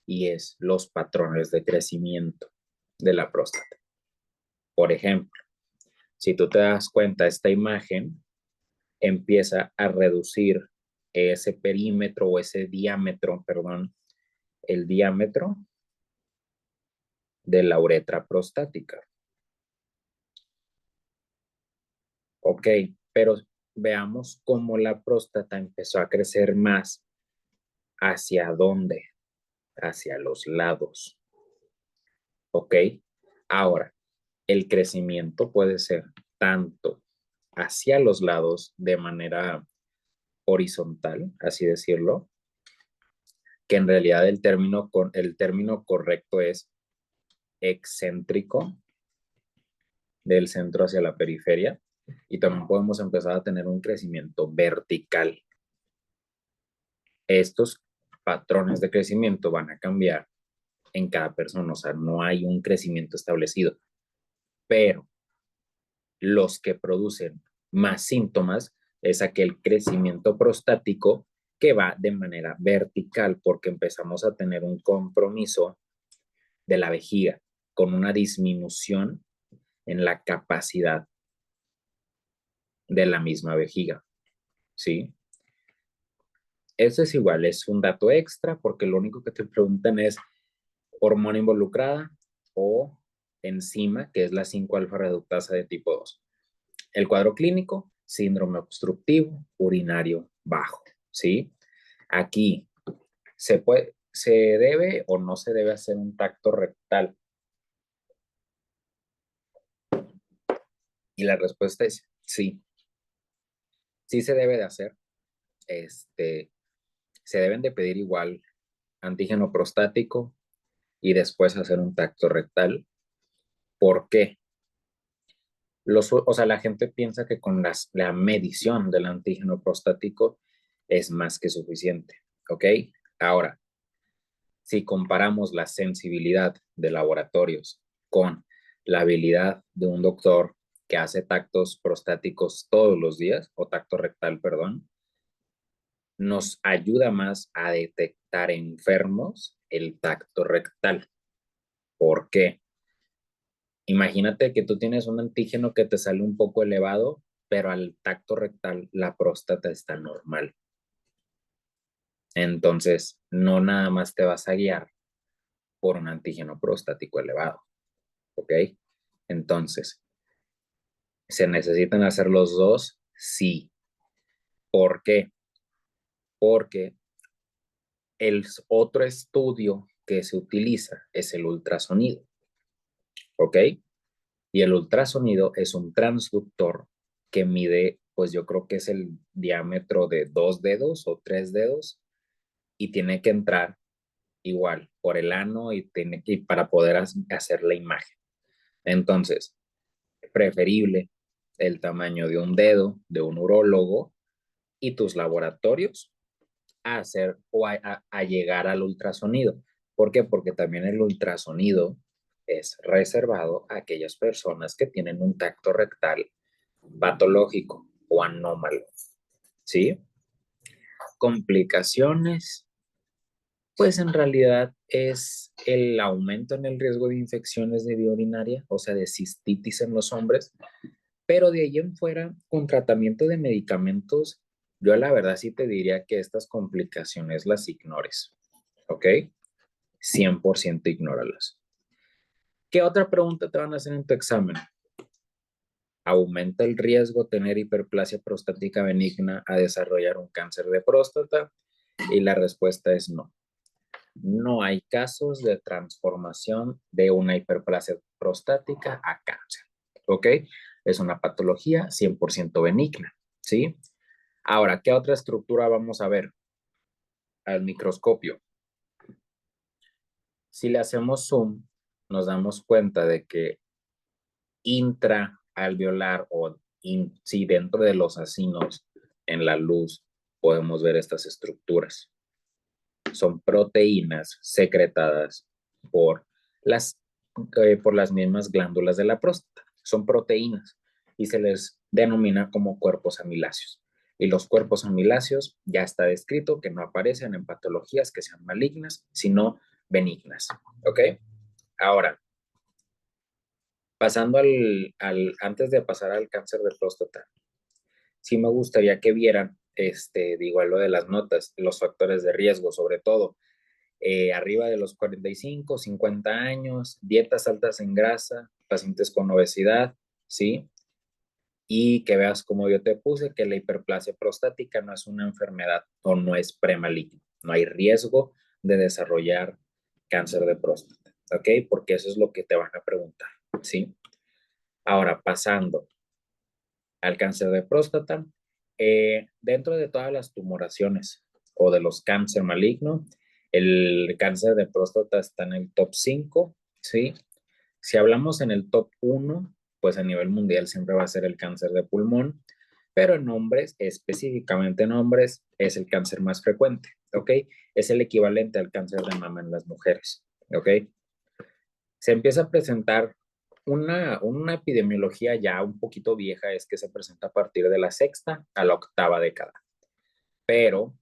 y es los patrones de crecimiento de la próstata. Por ejemplo, si tú te das cuenta, esta imagen empieza a reducir ese perímetro o ese diámetro, perdón, el diámetro de la uretra prostática. Ok, pero veamos cómo la próstata empezó a crecer más. ¿Hacia dónde? Hacia los lados. Ok, ahora, el crecimiento puede ser tanto hacia los lados de manera horizontal, así decirlo, que en realidad el término correcto es excéntrico del centro hacia la periferia y también podemos empezar a tener un crecimiento vertical. Estos patrones de crecimiento van a cambiar en cada persona, o sea, no hay un crecimiento establecido, pero los que producen más síntomas es aquel crecimiento prostático que va de manera vertical porque empezamos a tener un compromiso de la vejiga con una disminución en la capacidad de la misma vejiga, ¿sí? Eso es igual, es un dato extra porque lo único que te preguntan es hormona involucrada o enzima, que es la 5-alfa reductasa de tipo 2. El cuadro clínico, síndrome obstructivo urinario bajo, ¿sí? Aquí se debe o no se debe hacer un tacto rectal. Y la respuesta es sí. Sí se debe de hacer. Se deben de pedir igual antígeno prostático y después hacer un tacto rectal. ¿Por qué? O sea, la gente piensa que con la medición del antígeno prostático es más que suficiente, ¿ok? Ahora, si comparamos la sensibilidad de laboratorios con la habilidad de un doctor que hace tactos prostáticos todos los días, o tacto rectal, perdón, nos ayuda más a detectar enfermos el tacto rectal. ¿Por qué? Imagínate que tú tienes un antígeno que te sale un poco elevado, pero al tacto rectal la próstata está normal. Entonces, no nada más te vas a guiar por un antígeno prostático elevado, ¿ok? Entonces, ¿se necesitan hacer los dos? Sí. ¿Por qué? Porque el otro estudio que se utiliza es el ultrasonido, ¿ok? Y el ultrasonido es un transductor que mide, pues yo creo que es el diámetro de 2 dedos o 3 dedos y tiene que entrar igual por el ano y para poder hacer la imagen. Entonces, preferible el tamaño de un dedo de un urólogo y tus laboratorios a hacer o a llegar al ultrasonido. ¿Por qué? Porque también el ultrasonido es reservado a aquellas personas que tienen un tacto rectal patológico o anómalo, ¿sí? Complicaciones, pues en realidad es el aumento en el riesgo de infecciones de vía urinaria, o sea, de cistitis en los hombres, pero de ahí en fuera, con tratamiento de medicamentos, yo la verdad sí te diría que estas complicaciones las ignores, ¿ok? 100% ignóralas. ¿Qué otra pregunta te van a hacer en tu examen? ¿Aumenta el riesgo tener hiperplasia prostática benigna a desarrollar un cáncer de próstata? Y la respuesta es no. No hay casos de transformación de una hiperplasia prostática a cáncer, ¿ok? Es una patología 100% benigna, ¿sí? Ahora, ¿qué otra estructura vamos a ver al microscopio? Si le hacemos zoom, nos damos cuenta de que intraalveolar o si dentro de los acinos en la luz podemos ver estas estructuras. Son proteínas secretadas por por las mismas glándulas de la próstata. Son proteínas y se les denomina como cuerpos amiláceos. Y los cuerpos amiláceos ya está descrito que no aparecen en patologías que sean malignas, sino benignas. ¿Ok? Ahora, pasando antes de pasar al cáncer de próstata, sí me gustaría que vieran, igual lo de las notas, los factores de riesgo, sobre todo, arriba de los 45, 50 años, dietas altas en grasa, pacientes con obesidad, ¿sí? Y que veas como yo te puse, que la hiperplasia prostática no es una enfermedad o no es premaligna, no hay riesgo de desarrollar cáncer de próstata, ¿ok? Porque eso es lo que te van a preguntar, ¿sí? Ahora, pasando al cáncer de próstata, dentro de todas las tumoraciones o de los cáncer maligno, el cáncer de próstata está en el top 5, ¿sí? Si hablamos en el top 1, pues a nivel mundial siempre va a ser el cáncer de pulmón, pero en hombres, específicamente en hombres, es el cáncer más frecuente, ¿ok? Es el equivalente al cáncer de mama en las mujeres, ¿ok? Se empieza a presentar una epidemiología ya un poquito vieja, es que se presenta a partir de la sexta a la octava década. Pero,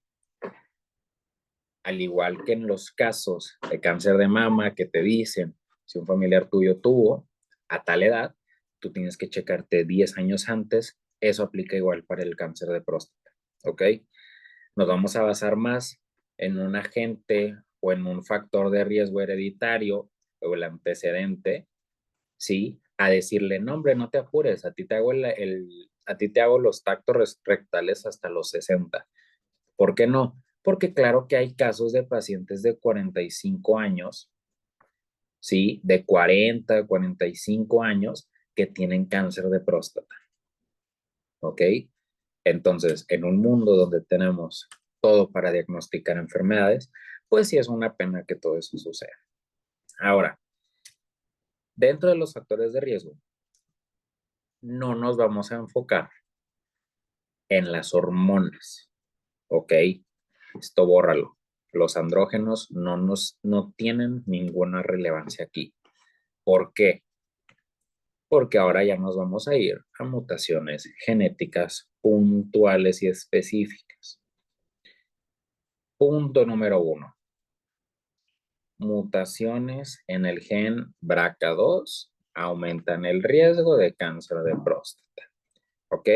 al igual que en los casos de cáncer de mama que te dicen, si un familiar tuyo tuvo a tal edad, tú tienes que checarte 10 años antes, eso aplica igual para el cáncer de próstata, ¿ok? Nos vamos a basar más en un agente o en un factor de riesgo hereditario o el antecedente, ¿sí? A decirle, no, hombre, no te apures, a ti te hago, a ti te hago los tactos rectales hasta los 60. ¿Por qué no? Porque claro que hay casos de pacientes de 45 años, ¿sí? De 40, 45 años que tienen cáncer de próstata, ¿ok? Entonces, en un mundo donde tenemos todo para diagnosticar enfermedades, pues sí es una pena que todo eso suceda. Ahora, dentro de los factores de riesgo, no nos vamos a enfocar en las hormonas, ¿ok? Esto bórralo. Los andrógenos no tienen ninguna relevancia aquí. ¿Por qué? Porque ahora ya nos vamos a ir a mutaciones genéticas puntuales y específicas. Punto número 1. Mutaciones en el gen BRCA2 aumentan el riesgo de cáncer de próstata. ¿Ok?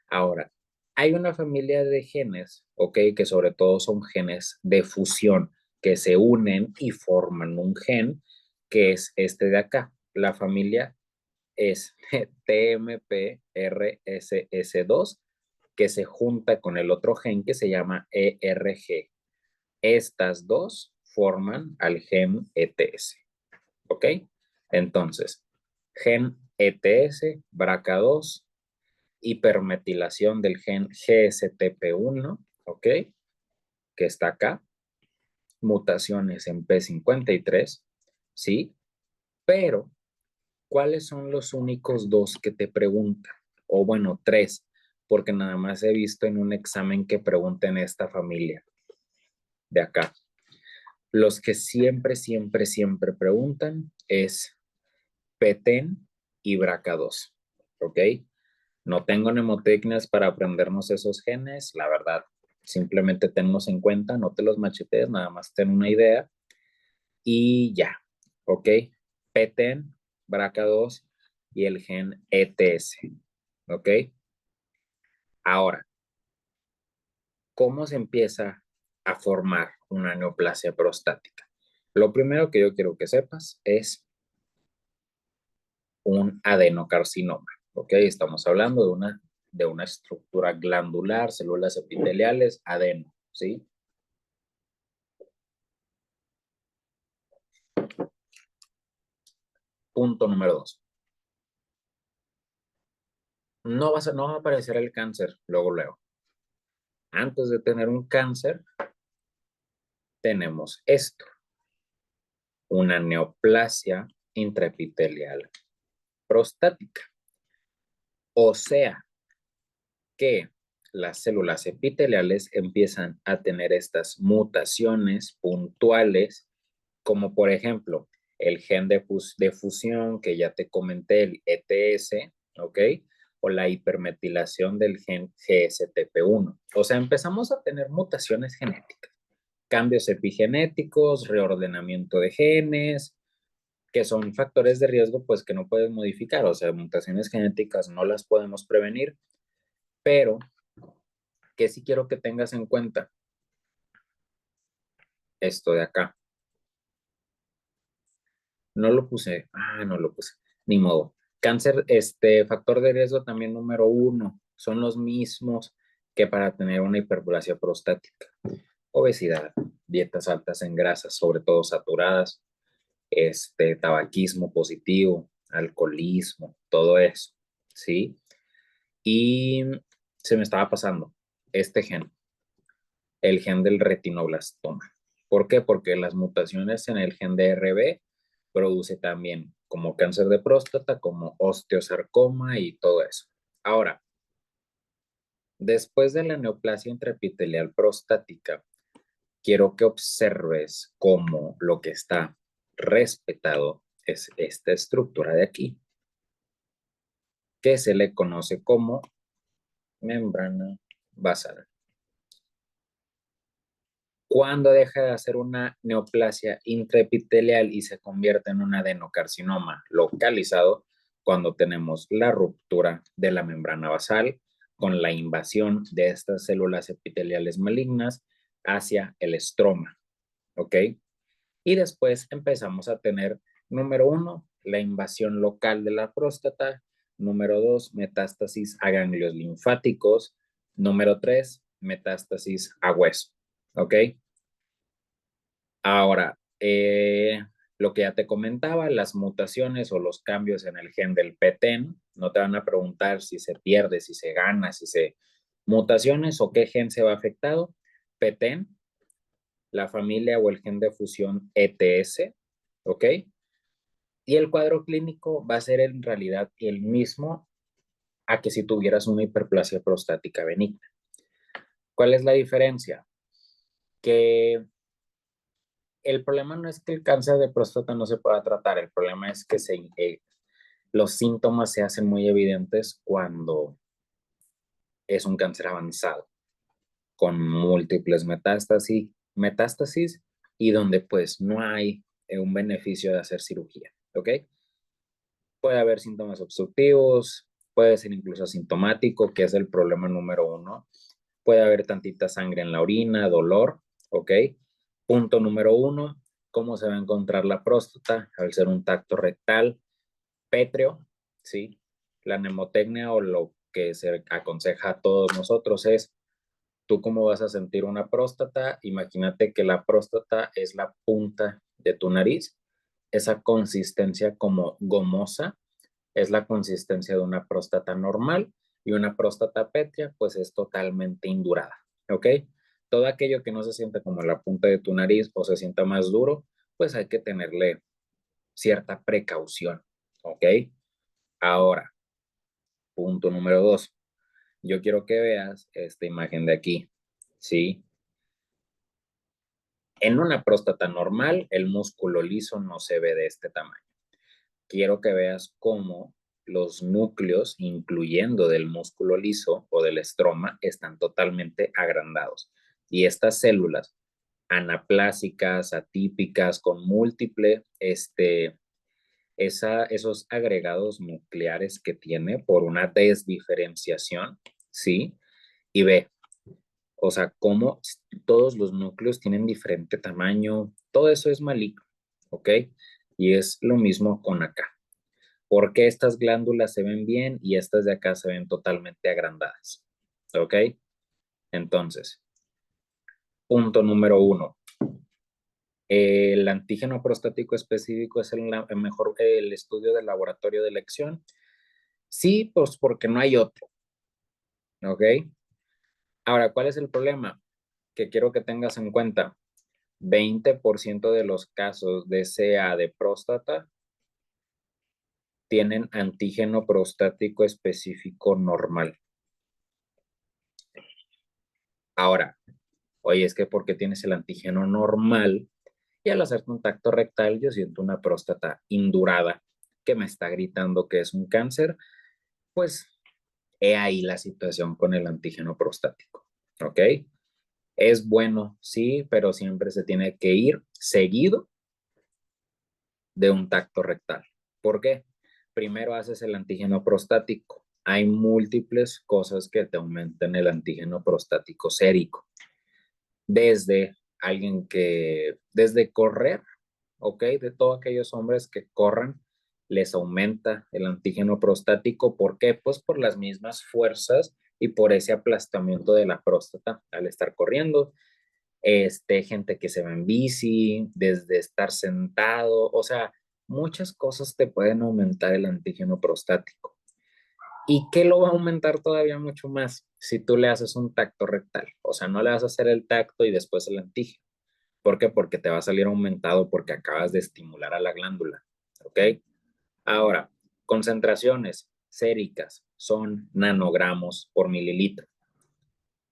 Ahora, hay una familia de genes, ¿ok? Que sobre todo son genes de fusión, que se unen y forman un gen, que es este de acá. La familia es TMPRSS2, que se junta con el otro gen que se llama ERG. Estas dos forman al gen ETS. ¿Ok? Entonces, gen ETS, BRCA2, hipermetilación del gen GSTP1, ¿ok? Que está acá, mutaciones en P53, ¿sí? Pero, ¿cuáles son los únicos dos que te preguntan? O bueno, tres, porque nada más he visto en un examen que pregunten esta familia de acá. Los que siempre preguntan es PTEN y BRCA2, ¿ok? No tengo mnemotecnias para aprendernos esos genes, la verdad, simplemente tenlos en cuenta, no te los machetees, nada más ten una idea y ya, ¿ok? PTEN, BRCA2 y el gen ETS, ¿ok? Ahora, ¿cómo se empieza a formar una neoplasia prostática? Lo primero que yo quiero que sepas es un adenocarcinoma, ¿ok? Estamos hablando de una estructura glandular, células epiteliales, adeno, ¿sí? Punto número 2. No va a aparecer el cáncer luego. Antes de tener un cáncer, tenemos esto, una neoplasia intraepitelial prostática. O sea, que las células epiteliales empiezan a tener estas mutaciones puntuales, como por ejemplo el gen de fusión que ya te comenté, el ETS, ¿ok? O la hipermetilación del gen GSTP1. O sea, empezamos a tener mutaciones genéticas, cambios epigenéticos, reordenamiento de genes, que son factores de riesgo pues que no puedes modificar, o sea, mutaciones genéticas no las podemos prevenir, pero que sí quiero que tengas en cuenta esto de acá. No lo puse, ni modo. Cáncer, factor de riesgo también número 1, son los mismos que para tener una hiperplasia prostática. Obesidad, dietas altas en grasas, sobre todo saturadas, tabaquismo positivo, alcoholismo, todo eso, ¿sí? Y se me estaba pasando este gen, el gen del retinoblastoma. ¿Por qué? Porque las mutaciones en el gen DRB produce también como cáncer de próstata, como osteosarcoma y todo eso. Ahora, después de la neoplasia intraepitelial prostática, quiero que observes cómo lo que está respetado es esta estructura de aquí, que se le conoce como membrana basal. Cuando deja de hacer una neoplasia intraepitelial y se convierte en un adenocarcinoma localizado, cuando tenemos la ruptura de la membrana basal con la invasión de estas células epiteliales malignas hacia el estroma, ¿ok? Y después empezamos a tener, número 1, la invasión local de la próstata, número 2, metástasis a ganglios linfáticos, número 3, metástasis a hueso, ¿ok? Ahora, lo que ya te comentaba, las mutaciones o los cambios en el gen del PTEN, no te van a preguntar si se pierde, si se gana, si se... Mutaciones o qué gen se va afectado, PTEN, la familia o el gen de fusión ETS, ¿ok? Y el cuadro clínico va a ser en realidad el mismo a que si tuvieras una hiperplasia prostática benigna. ¿Cuál es la diferencia? Que el problema no es que el cáncer de próstata no se pueda tratar, el problema es que los síntomas se hacen muy evidentes cuando es un cáncer avanzado, con múltiples metástasis y donde pues no hay un beneficio de hacer cirugía, ¿ok? Puede haber síntomas obstructivos, puede ser incluso asintomático, que es el problema número uno. Puede haber tantita sangre en la orina, dolor, ¿ok? Punto número uno, ¿cómo se va a encontrar la próstata? Al ser un tacto rectal, pétreo, ¿sí? La mnemotecnia o lo que se aconseja a todos nosotros es, ¿tú cómo vas a sentir una próstata? Imagínate que la próstata es la punta de tu nariz, esa consistencia como gomosa es la consistencia de una próstata normal y una próstata pétrea pues es totalmente indurada, ¿ok? Todo aquello que no se siente como la punta de tu nariz o se sienta más duro, pues hay que tenerle cierta precaución, ¿ok? Ahora, punto número dos. Yo quiero que veas esta imagen de aquí, ¿sí? En una próstata normal, el músculo liso no se ve de este tamaño. Quiero que veas cómo los núcleos, incluyendo del músculo liso o del estroma, están totalmente agrandados. Y estas células anaplásicas, atípicas, con esos agregados nucleares que tiene por una desdiferenciación, ¿sí? Y ve, o sea, cómo todos los núcleos tienen diferente tamaño, todo eso es maligno, ¿ok? Y es lo mismo con acá. ¿Por qué estas glándulas se ven bien y estas de acá se ven totalmente agrandadas? ¿Ok? Entonces, punto número uno. El antígeno prostático específico es el mejor el estudio del laboratorio de elección. Sí, pues porque no hay otro. ¿Ok? Ahora, ¿cuál es el problema? Que quiero que tengas en cuenta. 20% de los casos de CA de próstata tienen antígeno prostático específico normal. Ahora, oye, es que porque tienes el antígeno normal y al hacer contacto rectal yo siento una próstata indurada que me está gritando que es un cáncer, pues he ahí la situación con el antígeno prostático, ¿ok? Es bueno, sí, pero siempre se tiene que ir seguido de un tacto rectal. ¿Por qué? Primero haces el antígeno prostático. Hay múltiples cosas que te aumentan el antígeno prostático sérico. Desde desde correr, ¿ok? De todos aquellos hombres que corran, les aumenta el antígeno prostático. ¿Por qué? Pues por las mismas fuerzas y por ese aplastamiento de la próstata al estar corriendo. Gente que se va en bici, desde estar sentado, o sea, muchas cosas te pueden aumentar el antígeno prostático. ¿Y qué lo va a aumentar todavía mucho más? Si tú le haces un tacto rectal, o sea, no le vas a hacer el tacto y después el antígeno. ¿Por qué? Porque te va a salir aumentado porque acabas de estimular a la glándula, ¿ok? Ahora, concentraciones séricas son nanogramos por mililitro.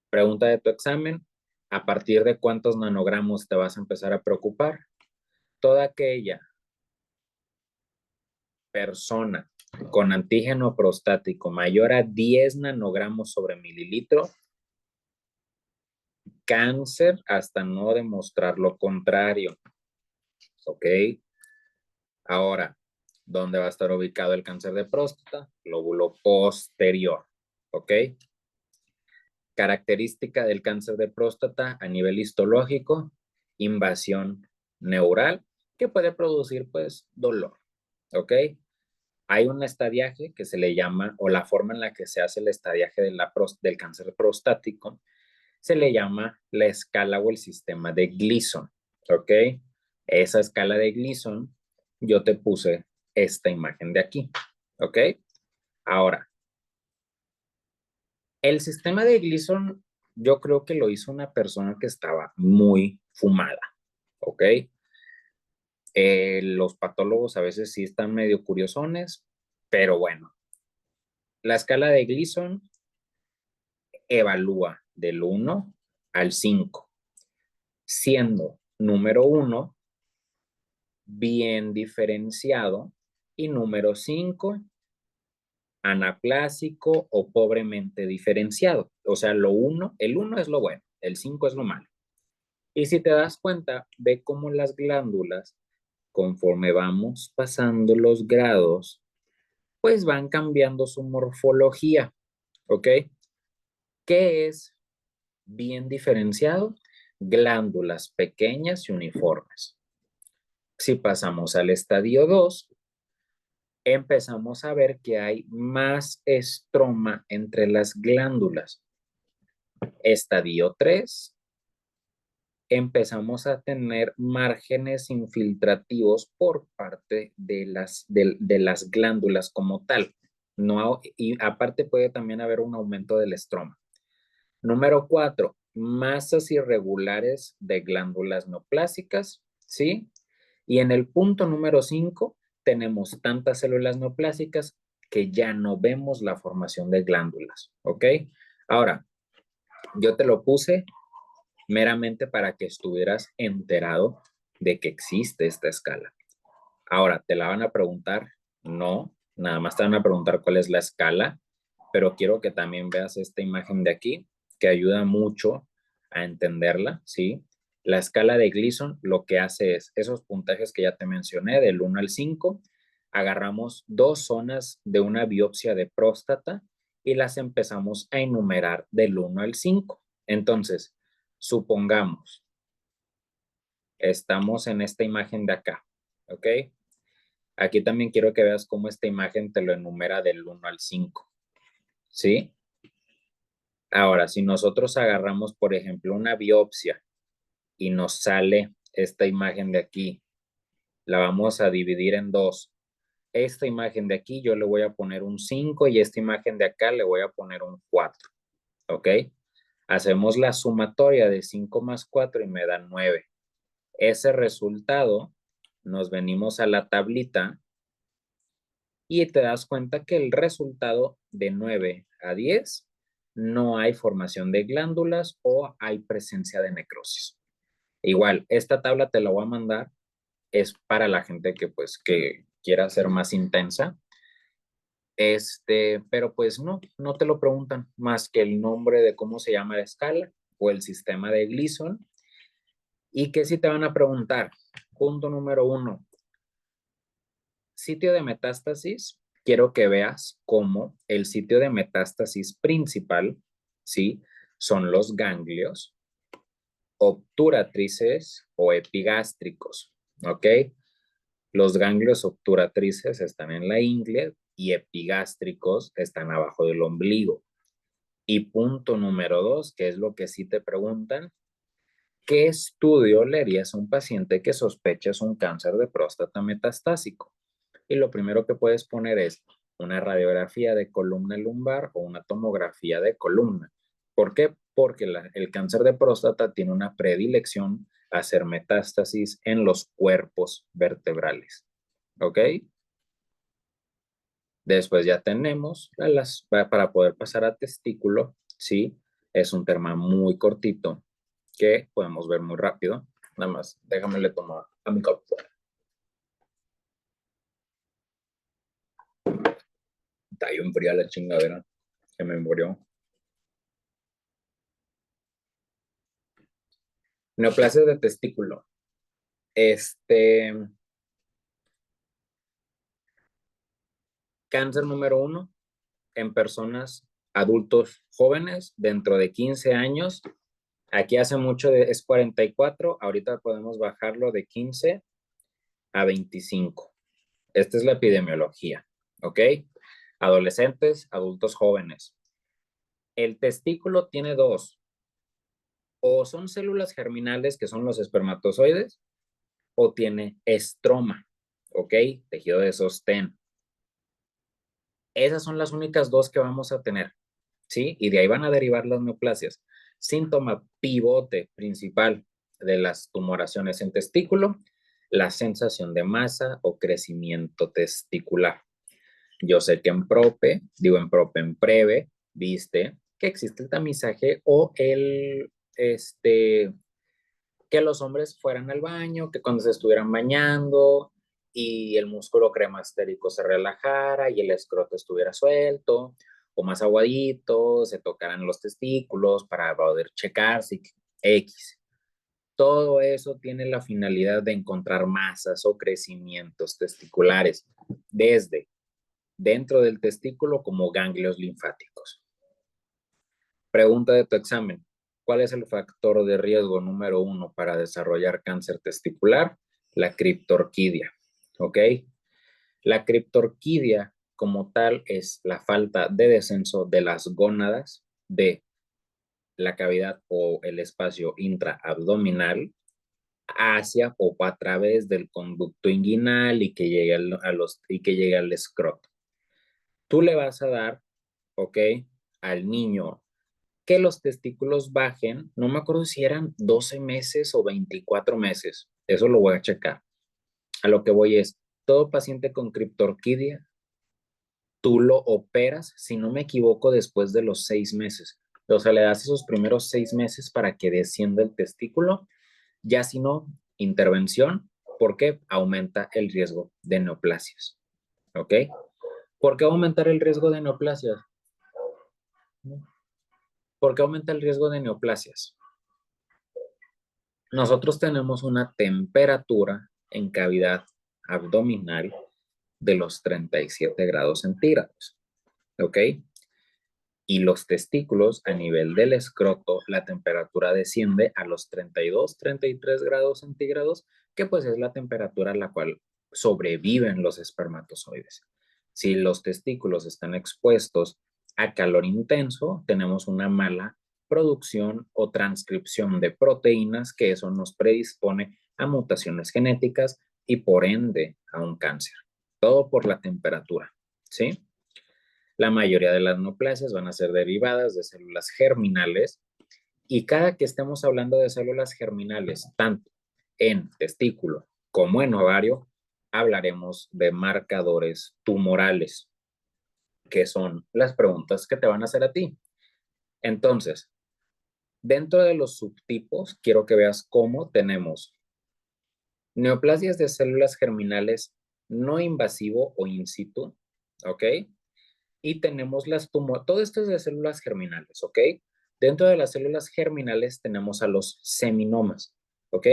Pregunta de tu examen, ¿a partir de cuántos nanogramos te vas a empezar a preocupar? Toda aquella persona con antígeno prostático mayor a 10 nanogramos sobre mililitro, cáncer hasta no demostrar lo contrario, ¿ok? Ahora, ¿dónde va a estar ubicado el cáncer de próstata? Lóbulo posterior, ¿ok? Característica del cáncer de próstata a nivel histológico, invasión neural que puede producir pues dolor, ¿ok? Hay un estadiaje que se le llama, o la forma en la que se hace el estadiaje del cáncer prostático, se le llama la escala o el sistema de Gleason, ¿ok? Esa escala de Gleason, yo te puse esta imagen de aquí, ¿ok? Ahora, el sistema de Gleason, yo creo que lo hizo una persona que estaba muy fumada, ¿ok? Los patólogos a veces sí están medio curiosones, pero bueno, la escala de Gleason evalúa del 1 al 5, siendo número 1 bien diferenciado y número 5 anaplásico o pobremente diferenciado. O sea, el 1 es lo bueno, el 5 es lo malo. Y si te das cuenta, ve cómo las glándulas, conforme vamos pasando los grados, pues van cambiando su morfología, ¿ok? ¿Qué es bien diferenciado? Glándulas pequeñas y uniformes. Si pasamos al estadio 2, empezamos a ver que hay más estroma entre las glándulas. Estadio 3, empezamos a tener márgenes infiltrativos por parte de las glándulas como tal. No, y aparte puede también haber un aumento del estroma. Número 4, masas irregulares de glándulas neoplásicas, ¿sí? Y en el punto número 5, tenemos tantas células neoplásicas que ya no vemos la formación de glándulas, ¿ok? Ahora, yo te lo puse meramente para que estuvieras enterado de que existe esta escala. Ahora, ¿te la van a preguntar? No, nada más te van a preguntar cuál es la escala, pero quiero que también veas esta imagen de aquí, que ayuda mucho a entenderla, ¿sí? La escala de Gleason lo que hace es esos puntajes que ya te mencioné, del 1 al 5, agarramos dos zonas de una biopsia de próstata y las empezamos a enumerar del 1 al 5. Entonces, supongamos, estamos en esta imagen de acá, ¿ok? Aquí también quiero que veas cómo esta imagen te lo enumera del 1 al 5, ¿sí? Ahora, si nosotros agarramos, por ejemplo, una biopsia y nos sale esta imagen de aquí, la vamos a dividir en dos. Esta imagen de aquí yo le voy a poner un 5 y esta imagen de acá le voy a poner un 4, ¿ok? Hacemos la sumatoria de 5 más 4 y me da 9. Ese resultado, nos venimos a la tablita y te das cuenta que el resultado de 9 a 10 no hay formación de glándulas o hay presencia de necrosis. Igual, esta tabla te la voy a mandar, es para la gente que pues que quiera ser más intensa. Pero pues no te lo preguntan más que el nombre de cómo se llama la escala o el sistema de Gleason. Y que si te van a preguntar, punto número 1, sitio de metástasis, quiero que veas cómo el sitio de metástasis principal, ¿sí? Son los ganglios obturatrices o epigástricos, ¿ok? Los ganglios obturatrices están en la ingle y epigástricos están abajo del ombligo. Y punto número 2, que es lo que sí te preguntan, ¿qué estudio le harías a un paciente que sospeches un cáncer de próstata metastásico? Y lo primero que puedes poner es una radiografía de columna lumbar o una tomografía de columna. ¿Por qué? Porque el cáncer de próstata tiene una predilección a hacer metástasis en los cuerpos vertebrales. ¿Ok? Después ya tenemos para poder pasar a testículo, ¿sí? Es un tema muy cortito que podemos ver muy rápido. Nada más, déjame le tomar a mi copo. Está bien fría la chingadera que me murió. Neoplasia de testículo. Este, cáncer número 1 en personas adultos jóvenes dentro de 15 años. Aquí hace mucho es 44, ahorita podemos bajarlo de 15 a 25. Esta es la epidemiología, ¿ok? Adolescentes, adultos jóvenes. El testículo tiene dos, o son células germinales que son los espermatozoides, o tiene estroma, ¿ok? Tejido de sostén. Esas son las únicas dos que vamos a tener, ¿sí? Y de ahí van a derivar las neoplasias. Síntoma pivote principal de las tumoraciones en testículo, la sensación de masa o crecimiento testicular. Yo sé que en PROPE, viste que existe el tamizaje o que los hombres fueran al baño, que cuando se estuvieran bañando y el músculo cremastérico se relajara y el escroto estuviera suelto o más aguadito, se tocaran los testículos para poder checar si X. Todo eso tiene la finalidad de encontrar masas o crecimientos testiculares desde dentro del testículo como ganglios linfáticos. Pregunta de tu examen. ¿Cuál es el factor de riesgo número 1 para desarrollar cáncer testicular? La criptorquidia. ¿Ok? La criptorquidia como tal es la falta de descenso de las gónadas de la cavidad o el espacio intraabdominal hacia o a través del conducto inguinal y que llegue al escroto. Tú le vas a dar, ¿ok? Al niño que los testículos bajen, no me acuerdo si eran 12 meses o 24 meses, eso lo voy a checar. A lo que voy es, todo paciente con criptorquidia, tú lo operas, si no me equivoco, después de los 6 meses. O sea, le das esos primeros 6 meses para que descienda el testículo, ya si no, intervención, porque aumenta el riesgo de neoplasias. ¿Ok? ¿Por qué aumentar el riesgo de neoplasias? ¿Por qué aumenta el riesgo de neoplasias? Nosotros tenemos una temperatura en cavidad abdominal de los 37 grados centígrados, ¿ok? Y los testículos a nivel del escroto, la temperatura desciende a los 32, 33 grados centígrados, que pues es la temperatura a la cual sobreviven los espermatozoides. Si los testículos están expuestos a calor intenso, tenemos una mala producción o transcripción de proteínas, que eso nos predispone a mutaciones genéticas y por ende a un cáncer. Todo por la temperatura, ¿sí? La mayoría de las neoplasias van a ser derivadas de células germinales y cada que estemos hablando de células germinales, tanto en testículo como en ovario, hablaremos de marcadores tumorales, que son las preguntas que te van a hacer a ti. Entonces, dentro de los subtipos, quiero que veas cómo tenemos neoplasias de células germinales no invasivo o in situ, ¿ok? Y tenemos todo esto es de células germinales, ¿ok? Dentro de las células germinales tenemos a los seminomas, ¿ok?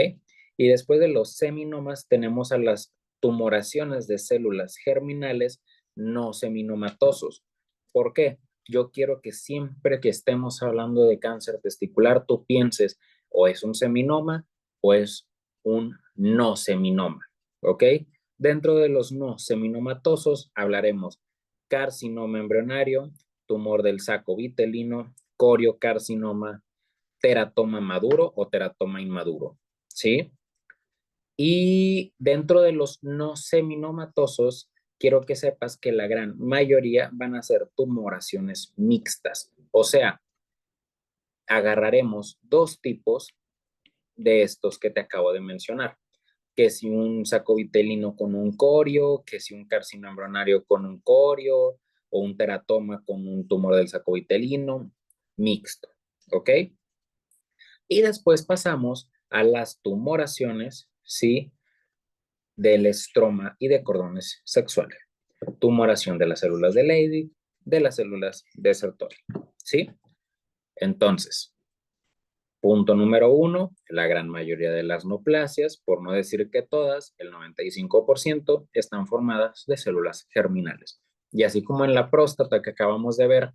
Y después de los seminomas tenemos a las tumoraciones de células germinales no seminomatosos. ¿Por qué? Yo quiero que siempre que estemos hablando de cáncer testicular, tú pienses o es un seminoma o es un no seminoma, ¿ok? Dentro de los no seminomatosos hablaremos carcinoma embrionario, tumor del saco vitelino, coriocarcinoma, teratoma maduro o teratoma inmaduro, ¿sí? Y dentro de los no seminomatosos, quiero que sepas que la gran mayoría van a ser tumoraciones mixtas. O sea, agarraremos dos tipos de estos que te acabo de mencionar, que si un saco vitelino con un corio, que si un carcinoma embrionario con un corio, o un teratoma con un tumor del saco vitelino, mixto, ¿ok? Y después pasamos a las tumoraciones, ¿sí? Del estroma y de cordones sexuales. Tumoración de las células de Leydig, de las células de Sertoli, ¿sí? Entonces, punto número 1, la gran mayoría de las neoplasias, por no decir que todas, el 95%, están formadas de células germinales. Y así como en la próstata que acabamos de ver,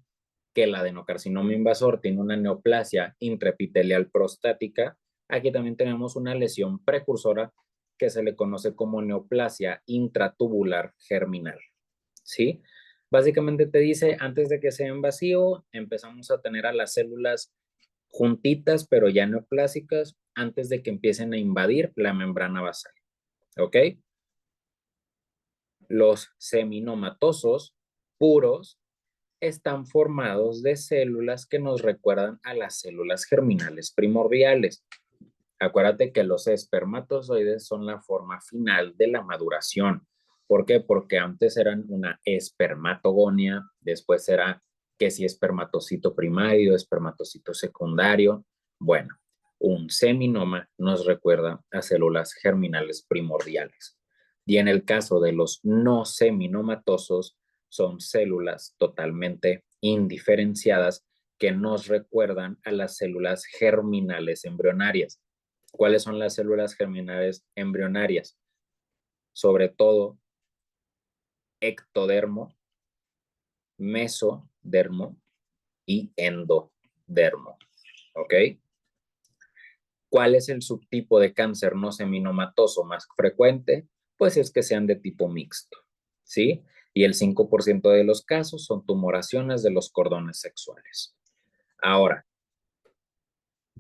que el adenocarcinoma invasor tiene una neoplasia intraepitelial prostática, aquí también tenemos una lesión precursora que se le conoce como neoplasia intratubular germinal, ¿sí? Básicamente te dice, antes de que sea en vacío, empezamos a tener a las células juntitas, pero ya neoplásicas, antes de que empiecen a invadir la membrana basal, ¿ok? Los seminomatosos puros están formados de células que nos recuerdan a las células germinales primordiales. Acuérdate que los espermatozoides son la forma final de la maduración. ¿Por qué? Porque antes eran una espermatogonia, después era que si espermatocito primario, espermatocito secundario. Bueno, Un seminoma nos recuerda a células germinales primordiales. Y en el caso de los no seminomatosos, son células totalmente indiferenciadas que nos recuerdan a las células germinales embrionarias. ¿Cuáles son las células germinales embrionarias? Sobre todo ectodermo, mesodermo y endodermo. ¿Ok? ¿Cuál es el subtipo de cáncer no seminomatoso más frecuente? Pues es que sean de tipo mixto, ¿sí? Y el 5% de los casos son tumoraciones de los cordones sexuales. Ahora,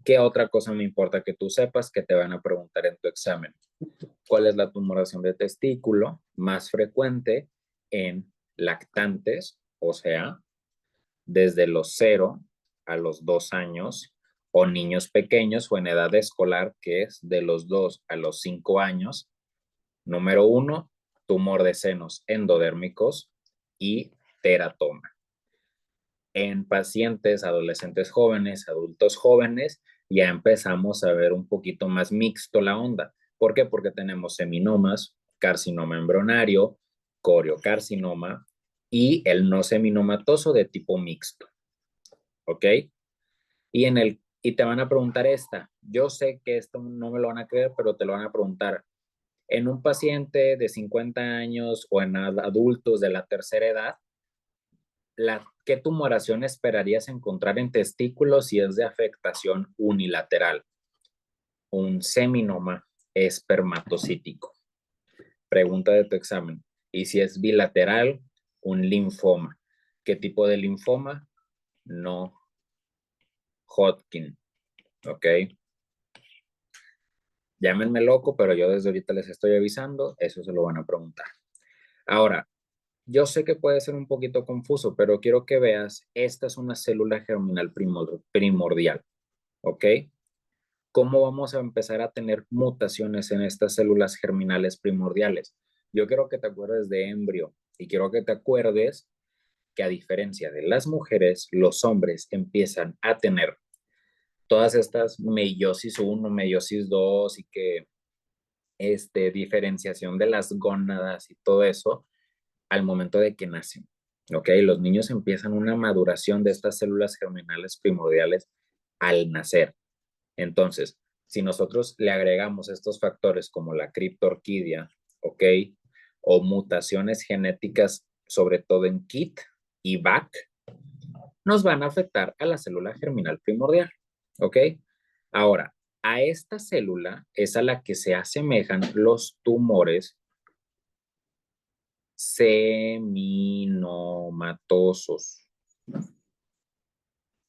¿qué otra cosa me importa que tú sepas que te van a preguntar en tu examen? ¿Cuál es la tumoración de testículo más frecuente en lactantes? O sea, desde los 0 a los 2 años, o niños pequeños o en edad escolar, que es de los 2 a los 5 años. Número 1, tumor de senos endodérmicos y teratoma. En pacientes, adolescentes jóvenes, adultos jóvenes, ya empezamos a ver un poquito más mixto la onda. ¿Por qué? Porque tenemos seminomas, carcinoma embrionario, coriocarcinoma y el no seminomatoso de tipo mixto. ¿Ok? Y te van a preguntar esta. Yo sé que esto no me lo van a creer, pero te lo van a preguntar. En un paciente de 50 años o en adultos de la tercera edad, ¿qué tumoración esperarías encontrar en testículos si es de afectación unilateral? Un seminoma espermatocítico. Pregunta de tu examen. Y si es bilateral, un linfoma. ¿Qué tipo de linfoma? No Hodgkin. ¿Ok? Llámenme loco, pero yo desde ahorita les estoy avisando, eso se lo van a preguntar. Ahora, yo sé que puede ser un poquito confuso, pero quiero que veas, esta es una célula germinal primordial, ¿ok? ¿Cómo vamos a empezar a tener mutaciones en estas células germinales primordiales? Yo quiero que te acuerdes de embrio y quiero que te acuerdes que a diferencia de las mujeres, los hombres empiezan a tener todas estas meiosis 1, meiosis 2 y que diferenciación de las gónadas y todo eso al momento de que nacen. ¿Ok? Los niños empiezan una maduración de estas células germinales primordiales al nacer. Entonces, si nosotros le agregamos estos factores como la criptorquidia, ¿ok? O mutaciones genéticas, sobre todo en KIT y BAC, nos van a afectar a la célula germinal primordial, ¿ok? Ahora, a esta célula es a la que se asemejan los tumores seminomatosos,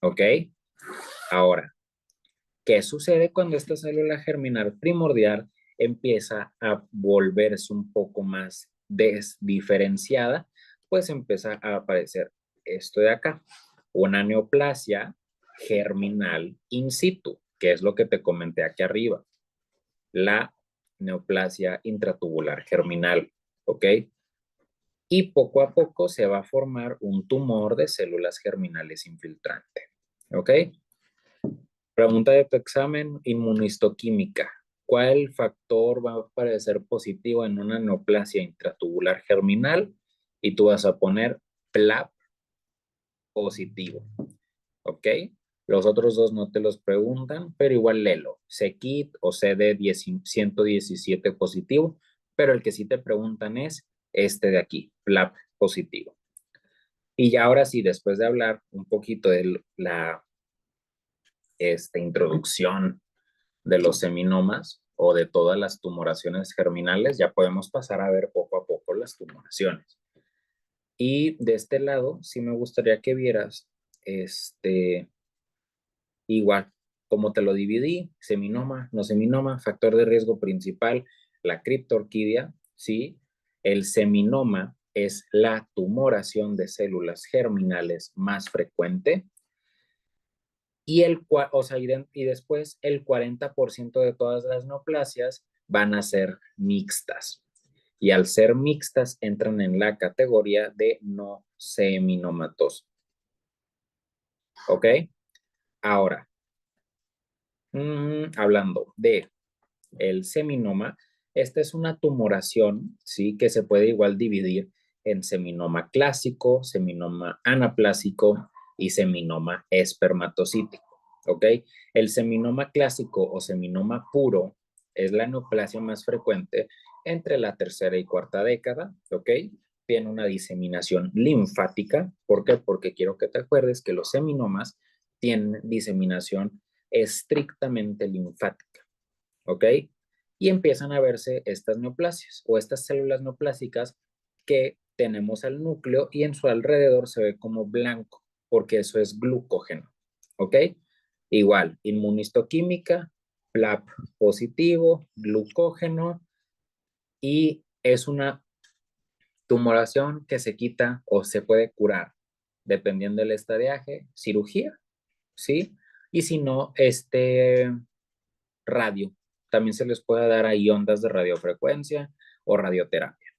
¿ok? Ahora, ¿qué sucede cuando esta célula germinal primordial empieza a volverse un poco más desdiferenciada? Pues empieza a aparecer esto de acá, una neoplasia germinal in situ, que es lo que te comenté aquí arriba, la neoplasia intratubular germinal, ¿ok? Y poco a poco se va a formar un tumor de células germinales infiltrante, ¿ok? Pregunta de tu examen, inmunistoquímica. ¿Cuál factor va a aparecer positivo en una neoplasia intratubular germinal? Y tú vas a poner PLAP positivo, ¿ok? Los otros dos no te los preguntan, pero igual léelo. CKIT o CD117 positivo, pero el que sí te preguntan es este de aquí, PLAP positivo. Y ya ahora sí, después de hablar un poquito de la introducción de los seminomas o de todas las tumoraciones germinales, ya podemos pasar a ver poco a poco las tumoraciones. Y de este lado, sí me gustaría que vieras, igual, como te lo dividí, seminoma, no seminoma, factor de riesgo principal, la criptorquidia, ¿sí? El seminoma es la tumoración de células germinales más frecuente y, y después el 40% de todas las neoplasias van a ser mixtas. Y al ser mixtas entran en la categoría de no seminomatos. ¿Ok? Ahora, Hablando de el seminoma, esta es una tumoración, ¿sí? Que se puede igual dividir en seminoma clásico, seminoma anaplásico y seminoma espermatocítico, ¿ok? El seminoma clásico o seminoma puro es la neoplasia más frecuente entre la tercera y cuarta década, ¿ok? Tiene una diseminación linfática. ¿Por qué? Porque quiero que te acuerdes que los seminomas tienen diseminación estrictamente linfática, ¿ok? Y empiezan a verse estas neoplasias o estas células neoplásicas que tenemos al núcleo y en su alrededor se ve como blanco, porque eso es glucógeno, ¿ok? Igual, inmunistoquímica, PLAP positivo, glucógeno, y es una tumoración que se quita o se puede curar, dependiendo del estadiaje, cirugía, ¿sí? Y si no, radio. También se les puede dar ahí ondas de radiofrecuencia o radioterapia.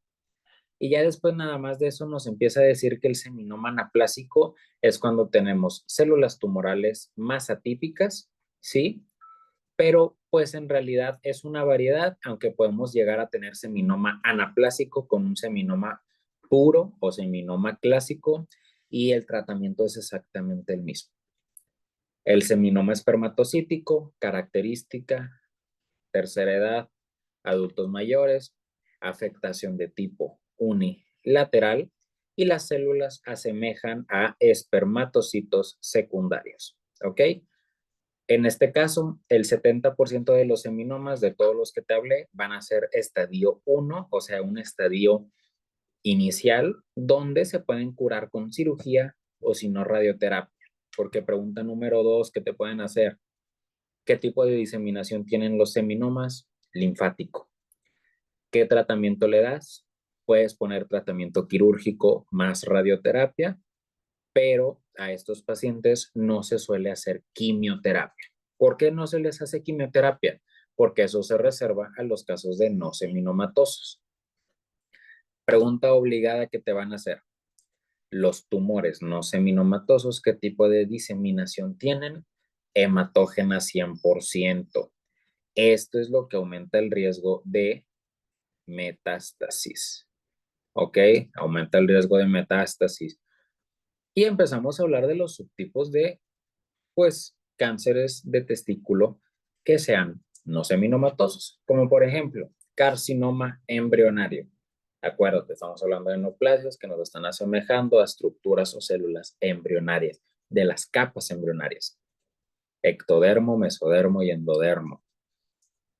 Y ya después nada más de eso nos empieza a decir que el seminoma anaplásico es cuando tenemos células tumorales más atípicas, ¿sí? Pero pues en realidad es una variedad, aunque podemos llegar a tener seminoma anaplásico con un seminoma puro o seminoma clásico y el tratamiento es exactamente el mismo. El seminoma espermatocítico, característica, tercera edad, adultos mayores, afectación de tipo unilateral y las células asemejan a espermatocitos secundarios, ¿ok? En este caso, el 70% de los seminomas, de todos los que te hablé, van a ser estadio 1, o sea, un estadio inicial, donde se pueden curar con cirugía o si no radioterapia. Porque pregunta número 2 que te pueden hacer, ¿qué tipo de diseminación tienen los seminomas? Linfático. ¿Qué tratamiento le das? Puedes poner tratamiento quirúrgico más radioterapia, pero a estos pacientes no se suele hacer quimioterapia. ¿Por qué no se les hace quimioterapia? Porque eso se reserva a los casos de no seminomatosos. Pregunta obligada que te van a hacer. Los tumores no seminomatosos, ¿qué tipo de diseminación tienen? Hematógena 100%. Esto es lo que aumenta el riesgo de metástasis. ¿Ok? Aumenta el riesgo de metástasis. Y empezamos a hablar de los subtipos de, pues, cánceres de testículo que sean no seminomatosos, como por ejemplo, carcinoma embrionario. Acuérdate, estamos hablando de neoplasias que nos están asemejando a estructuras o células embrionarias, de las capas embrionarias, ectodermo, mesodermo y endodermo.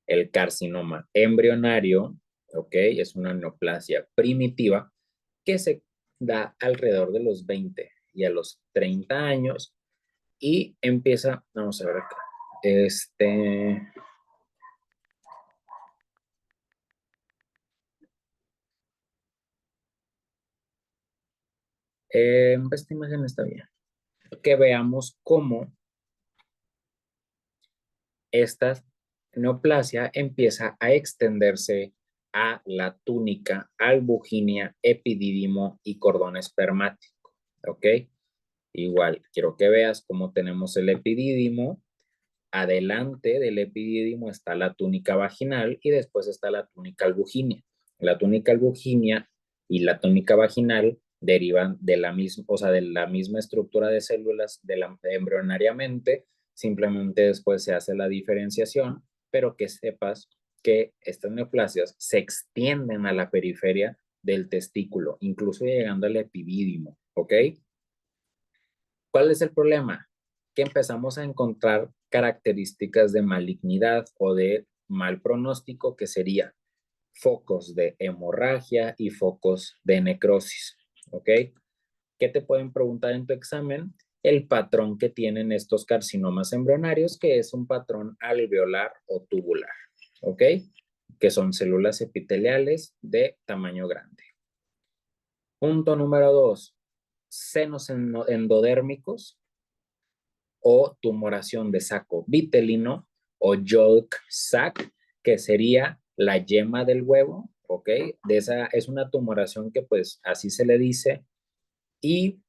El carcinoma embrionario, ¿ok? Es una neoplasia primitiva que se da alrededor de los 20 y a los 30 años y empieza, vamos a ver acá, esta imagen está bien. Que veamos cómo esta neoplasia empieza a extenderse a la túnica, albuginia, epidídimo y cordón espermático, ¿ok? Igual, quiero que veas cómo tenemos el epidídimo. Adelante del epidídimo está la túnica vaginal y después está la túnica albuginia. La túnica albuginia y la túnica vaginal derivan de la misma, o sea, de la misma estructura de células embrionariamente, simplemente después se hace la diferenciación, pero que sepas que estas neoplasias se extienden a la periferia del testículo, incluso llegando al epidídimo, ¿ok? ¿Cuál es el problema? Que empezamos a encontrar características de malignidad o de mal pronóstico, que sería focos de hemorragia y focos de necrosis. ¿Ok? ¿Qué te pueden preguntar en tu examen? El patrón que tienen estos carcinomas embrionarios, que es un patrón alveolar o tubular. ¿Ok? Que son células epiteliales de tamaño grande. Punto número 2. Senos endodérmicos o tumoración de saco vitelino o yolk sac, que sería la yema del huevo, ¿ok? De esa es una tumoración que pues así se le dice, y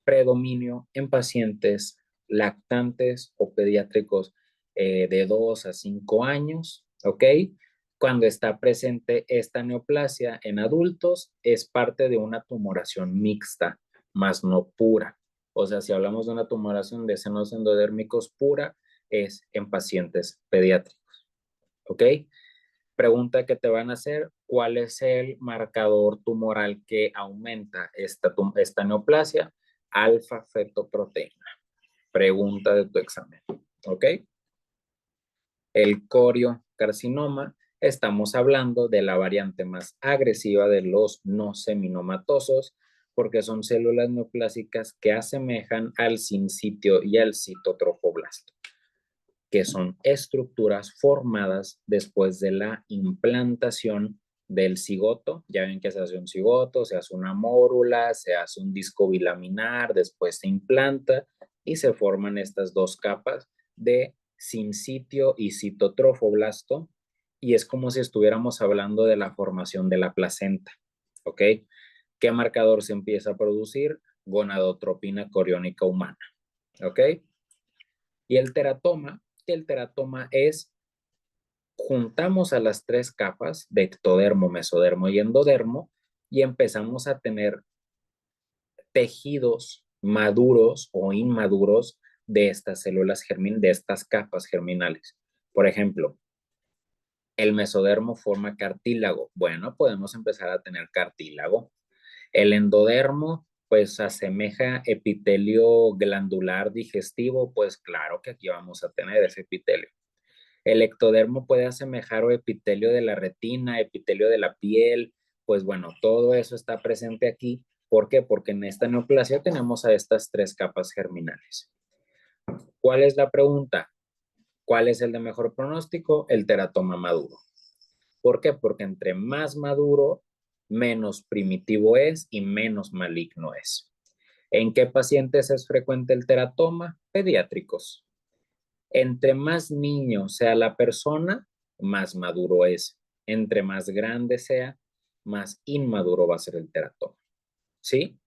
predominio en pacientes lactantes o pediátricos de 2 a 5 años, ¿ok? Cuando está presente esta neoplasia en adultos, es parte de una tumoración mixta, más no pura. O sea, si hablamos de una tumoración de senos endodérmicos pura, es en pacientes pediátricos, ¿ok? Pregunta que te van a hacer, ¿cuál es el marcador tumoral que aumenta esta neoplasia? Alfa-fetoproteína. Pregunta de tu examen, ¿ok? El coriocarcinoma, estamos hablando de la variante más agresiva de los no seminomatosos, porque son células neoplásicas que asemejan al sincitio y al citotrofoblasto, que son estructuras formadas después de la implantación del cigoto. Ya ven que se hace un cigoto, se hace una mórula, se hace un disco bilaminar, después se implanta y se forman estas dos capas de sincitio y citotrofoblasto, y es como si estuviéramos hablando de la formación de la placenta, ¿ok? ¿Qué marcador se empieza a producir? Gonadotropina coriónica humana, ¿ok? Y el teratoma es, juntamos a las tres capas de ectodermo, mesodermo y endodermo y empezamos a tener tejidos maduros o inmaduros de estas células de estas capas germinales. Por ejemplo, el mesodermo forma cartílago. Bueno, podemos empezar a tener cartílago. El endodermo, pues asemeja epitelio glandular digestivo, pues claro que aquí vamos a tener ese epitelio. El ectodermo puede asemejar o epitelio de la retina, epitelio de la piel, pues bueno, todo eso está presente aquí. ¿Por qué? Porque en esta neoplasia tenemos a estas tres capas germinales. ¿Cuál es la pregunta? ¿Cuál es el de mejor pronóstico? El teratoma maduro. ¿Por qué? Porque entre más maduro, menos primitivo es y menos maligno es. ¿En qué pacientes es frecuente el teratoma? Pediátricos. Entre más niño sea la persona, más maduro es. Entre más grande sea, más inmaduro va a ser el teratoma. ¿Sí?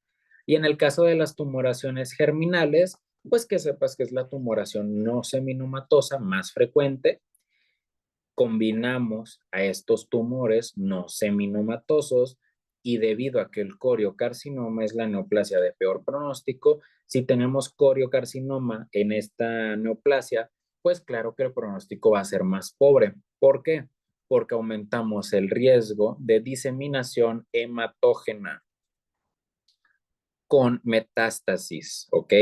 Y en el caso de las tumoraciones germinales, pues que sepas que es la tumoración no seminomatosa más frecuente. Combinamos a estos tumores no seminomatosos y debido a que el coriocarcinoma es la neoplasia de peor pronóstico, si tenemos coriocarcinoma en esta neoplasia, pues claro que el pronóstico va a ser más pobre. ¿Por qué? Porque aumentamos el riesgo de diseminación hematógena con metástasis, ¿ok?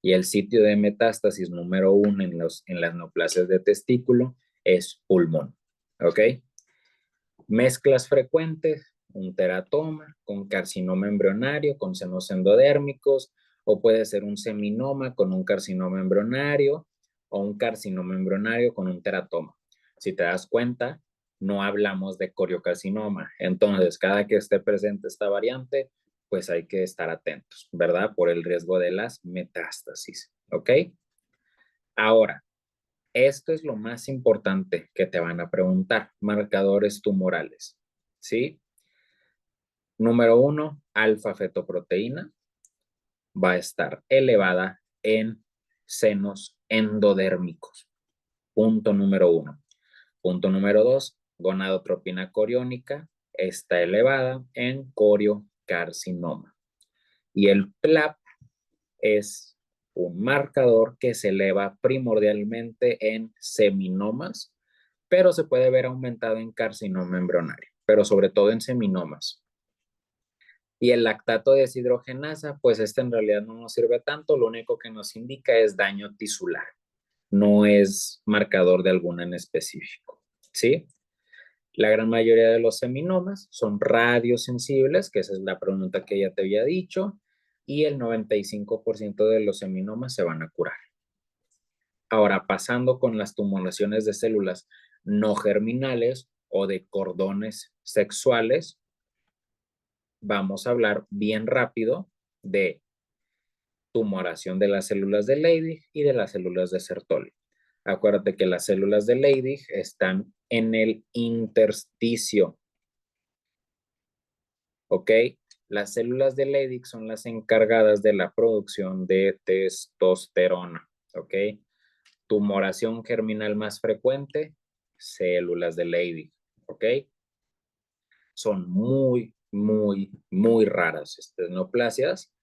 Y el sitio de metástasis número uno en las neoplasias de testículo es pulmón, ¿ok? Mezclas frecuentes, un teratoma con carcinoma embrionario, con senos endodérmicos, o puede ser un seminoma con un carcinoma embrionario o un carcinoma embrionario con un teratoma. Si te das cuenta, no hablamos de coriocarcinoma. Entonces, cada que esté presente esta variante, pues hay que estar atentos, ¿verdad? Por el riesgo de las metástasis, ¿ok? Ahora, esto es lo más importante que te van a preguntar, marcadores tumorales, ¿sí? Número uno, alfa-fetoproteína va a estar elevada en senos endodérmicos. Punto número uno. Punto número dos, gonadotropina coriónica está elevada en coriocarcinoma. Y el PLAP es un marcador que se eleva primordialmente en seminomas, pero se puede ver aumentado en carcinoma embrionario, pero sobre todo en seminomas. Y el lactato de deshidrogenasa, pues este en realidad no nos sirve tanto, lo único que nos indica es daño tisular, no es marcador de alguna en específico, ¿sí? La gran mayoría de los seminomas son radiosensibles, que esa es la pregunta que ya te había dicho, y el 95% de los seminomas se van a curar. Ahora, pasando con las tumoraciones de células no germinales o de cordones sexuales, vamos a hablar bien rápido de tumoración de las células de Leydig y de las células de Sertoli. Acuérdate que las células de Leydig están en el intersticio, ¿ok? Las células de Leydig son las encargadas de la producción de testosterona, ¿ok? Tumoración germinal más frecuente, células de Leydig, ¿ok? Son muy raras estas neoplasias,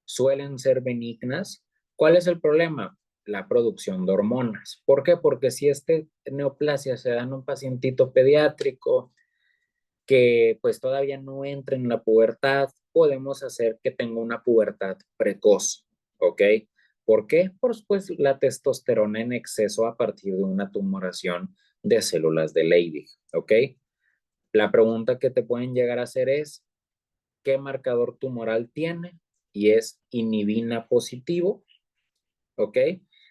suelen ser benignas. ¿Cuál es el problema? La producción de hormonas. ¿Por qué? Porque si este neoplasia se da en un pacientito pediátrico que pues todavía no entra en la pubertad, podemos hacer que tenga una pubertad precoz, ¿ok? ¿Por qué? Pues la testosterona en exceso a partir de una tumoración de células de Leydig, ¿ok? La pregunta que te pueden llegar a hacer es, ¿qué marcador tumoral tiene? Y es inhibina positivo, ¿ok?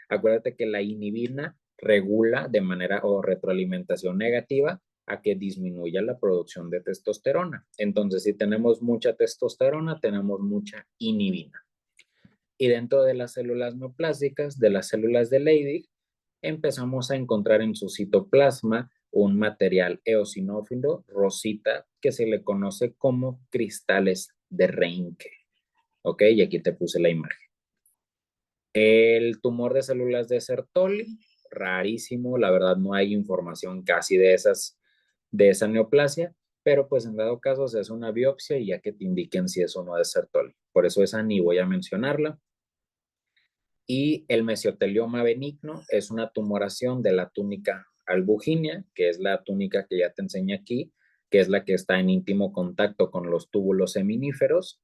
Acuérdate que la inhibina regula de manera o retroalimentación negativa a que disminuya la producción de testosterona. Entonces, si tenemos mucha testosterona, tenemos mucha inhibina. Y dentro de las células neoplásicas, de las células de Leydig, empezamos a encontrar en su citoplasma un material eosinófilo rosita que se le conoce como cristales de Reinke. ¿Ok? Y aquí te puse la imagen. El tumor de células de Sertoli, rarísimo, la verdad no hay información casi de esa neoplasia, pero pues en dado caso se hace una biopsia y ya que te indiquen si es o no de Sertoli. Por eso esa ni voy a mencionarla. Y el mesotelioma benigno es una tumoración de la túnica albuginea, que es la túnica que ya te enseñé aquí, que es la que está en íntimo contacto con los túbulos seminíferos.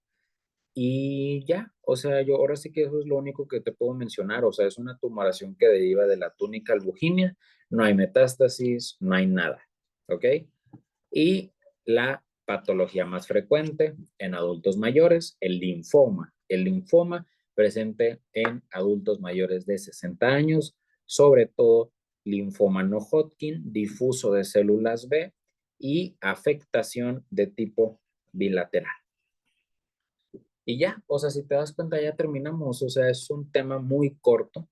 Y ya, o sea, yo ahora sí que eso es lo único que te puedo mencionar, o sea, es una tumoración que deriva de la túnica albuginea, no hay metástasis, no hay nada, ¿ok? Y la patología más frecuente en adultos mayores, el linfoma. El linfoma presente en adultos mayores de 60 años, sobre todo linfoma no Hodgkin, difuso de células B y afectación de tipo bilateral. Y ya, o sea, si te das cuenta, ya terminamos. O sea, es un tema muy corto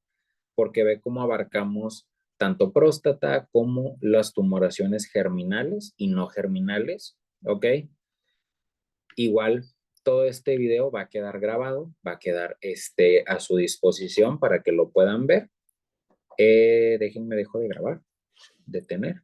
porque ve cómo abarcamos tanto próstata como las tumoraciones germinales y no germinales, ¿ok? Igual, todo este video va a quedar grabado, va a quedar a su disposición para que lo puedan ver. Déjenme, dejo de grabar, detener.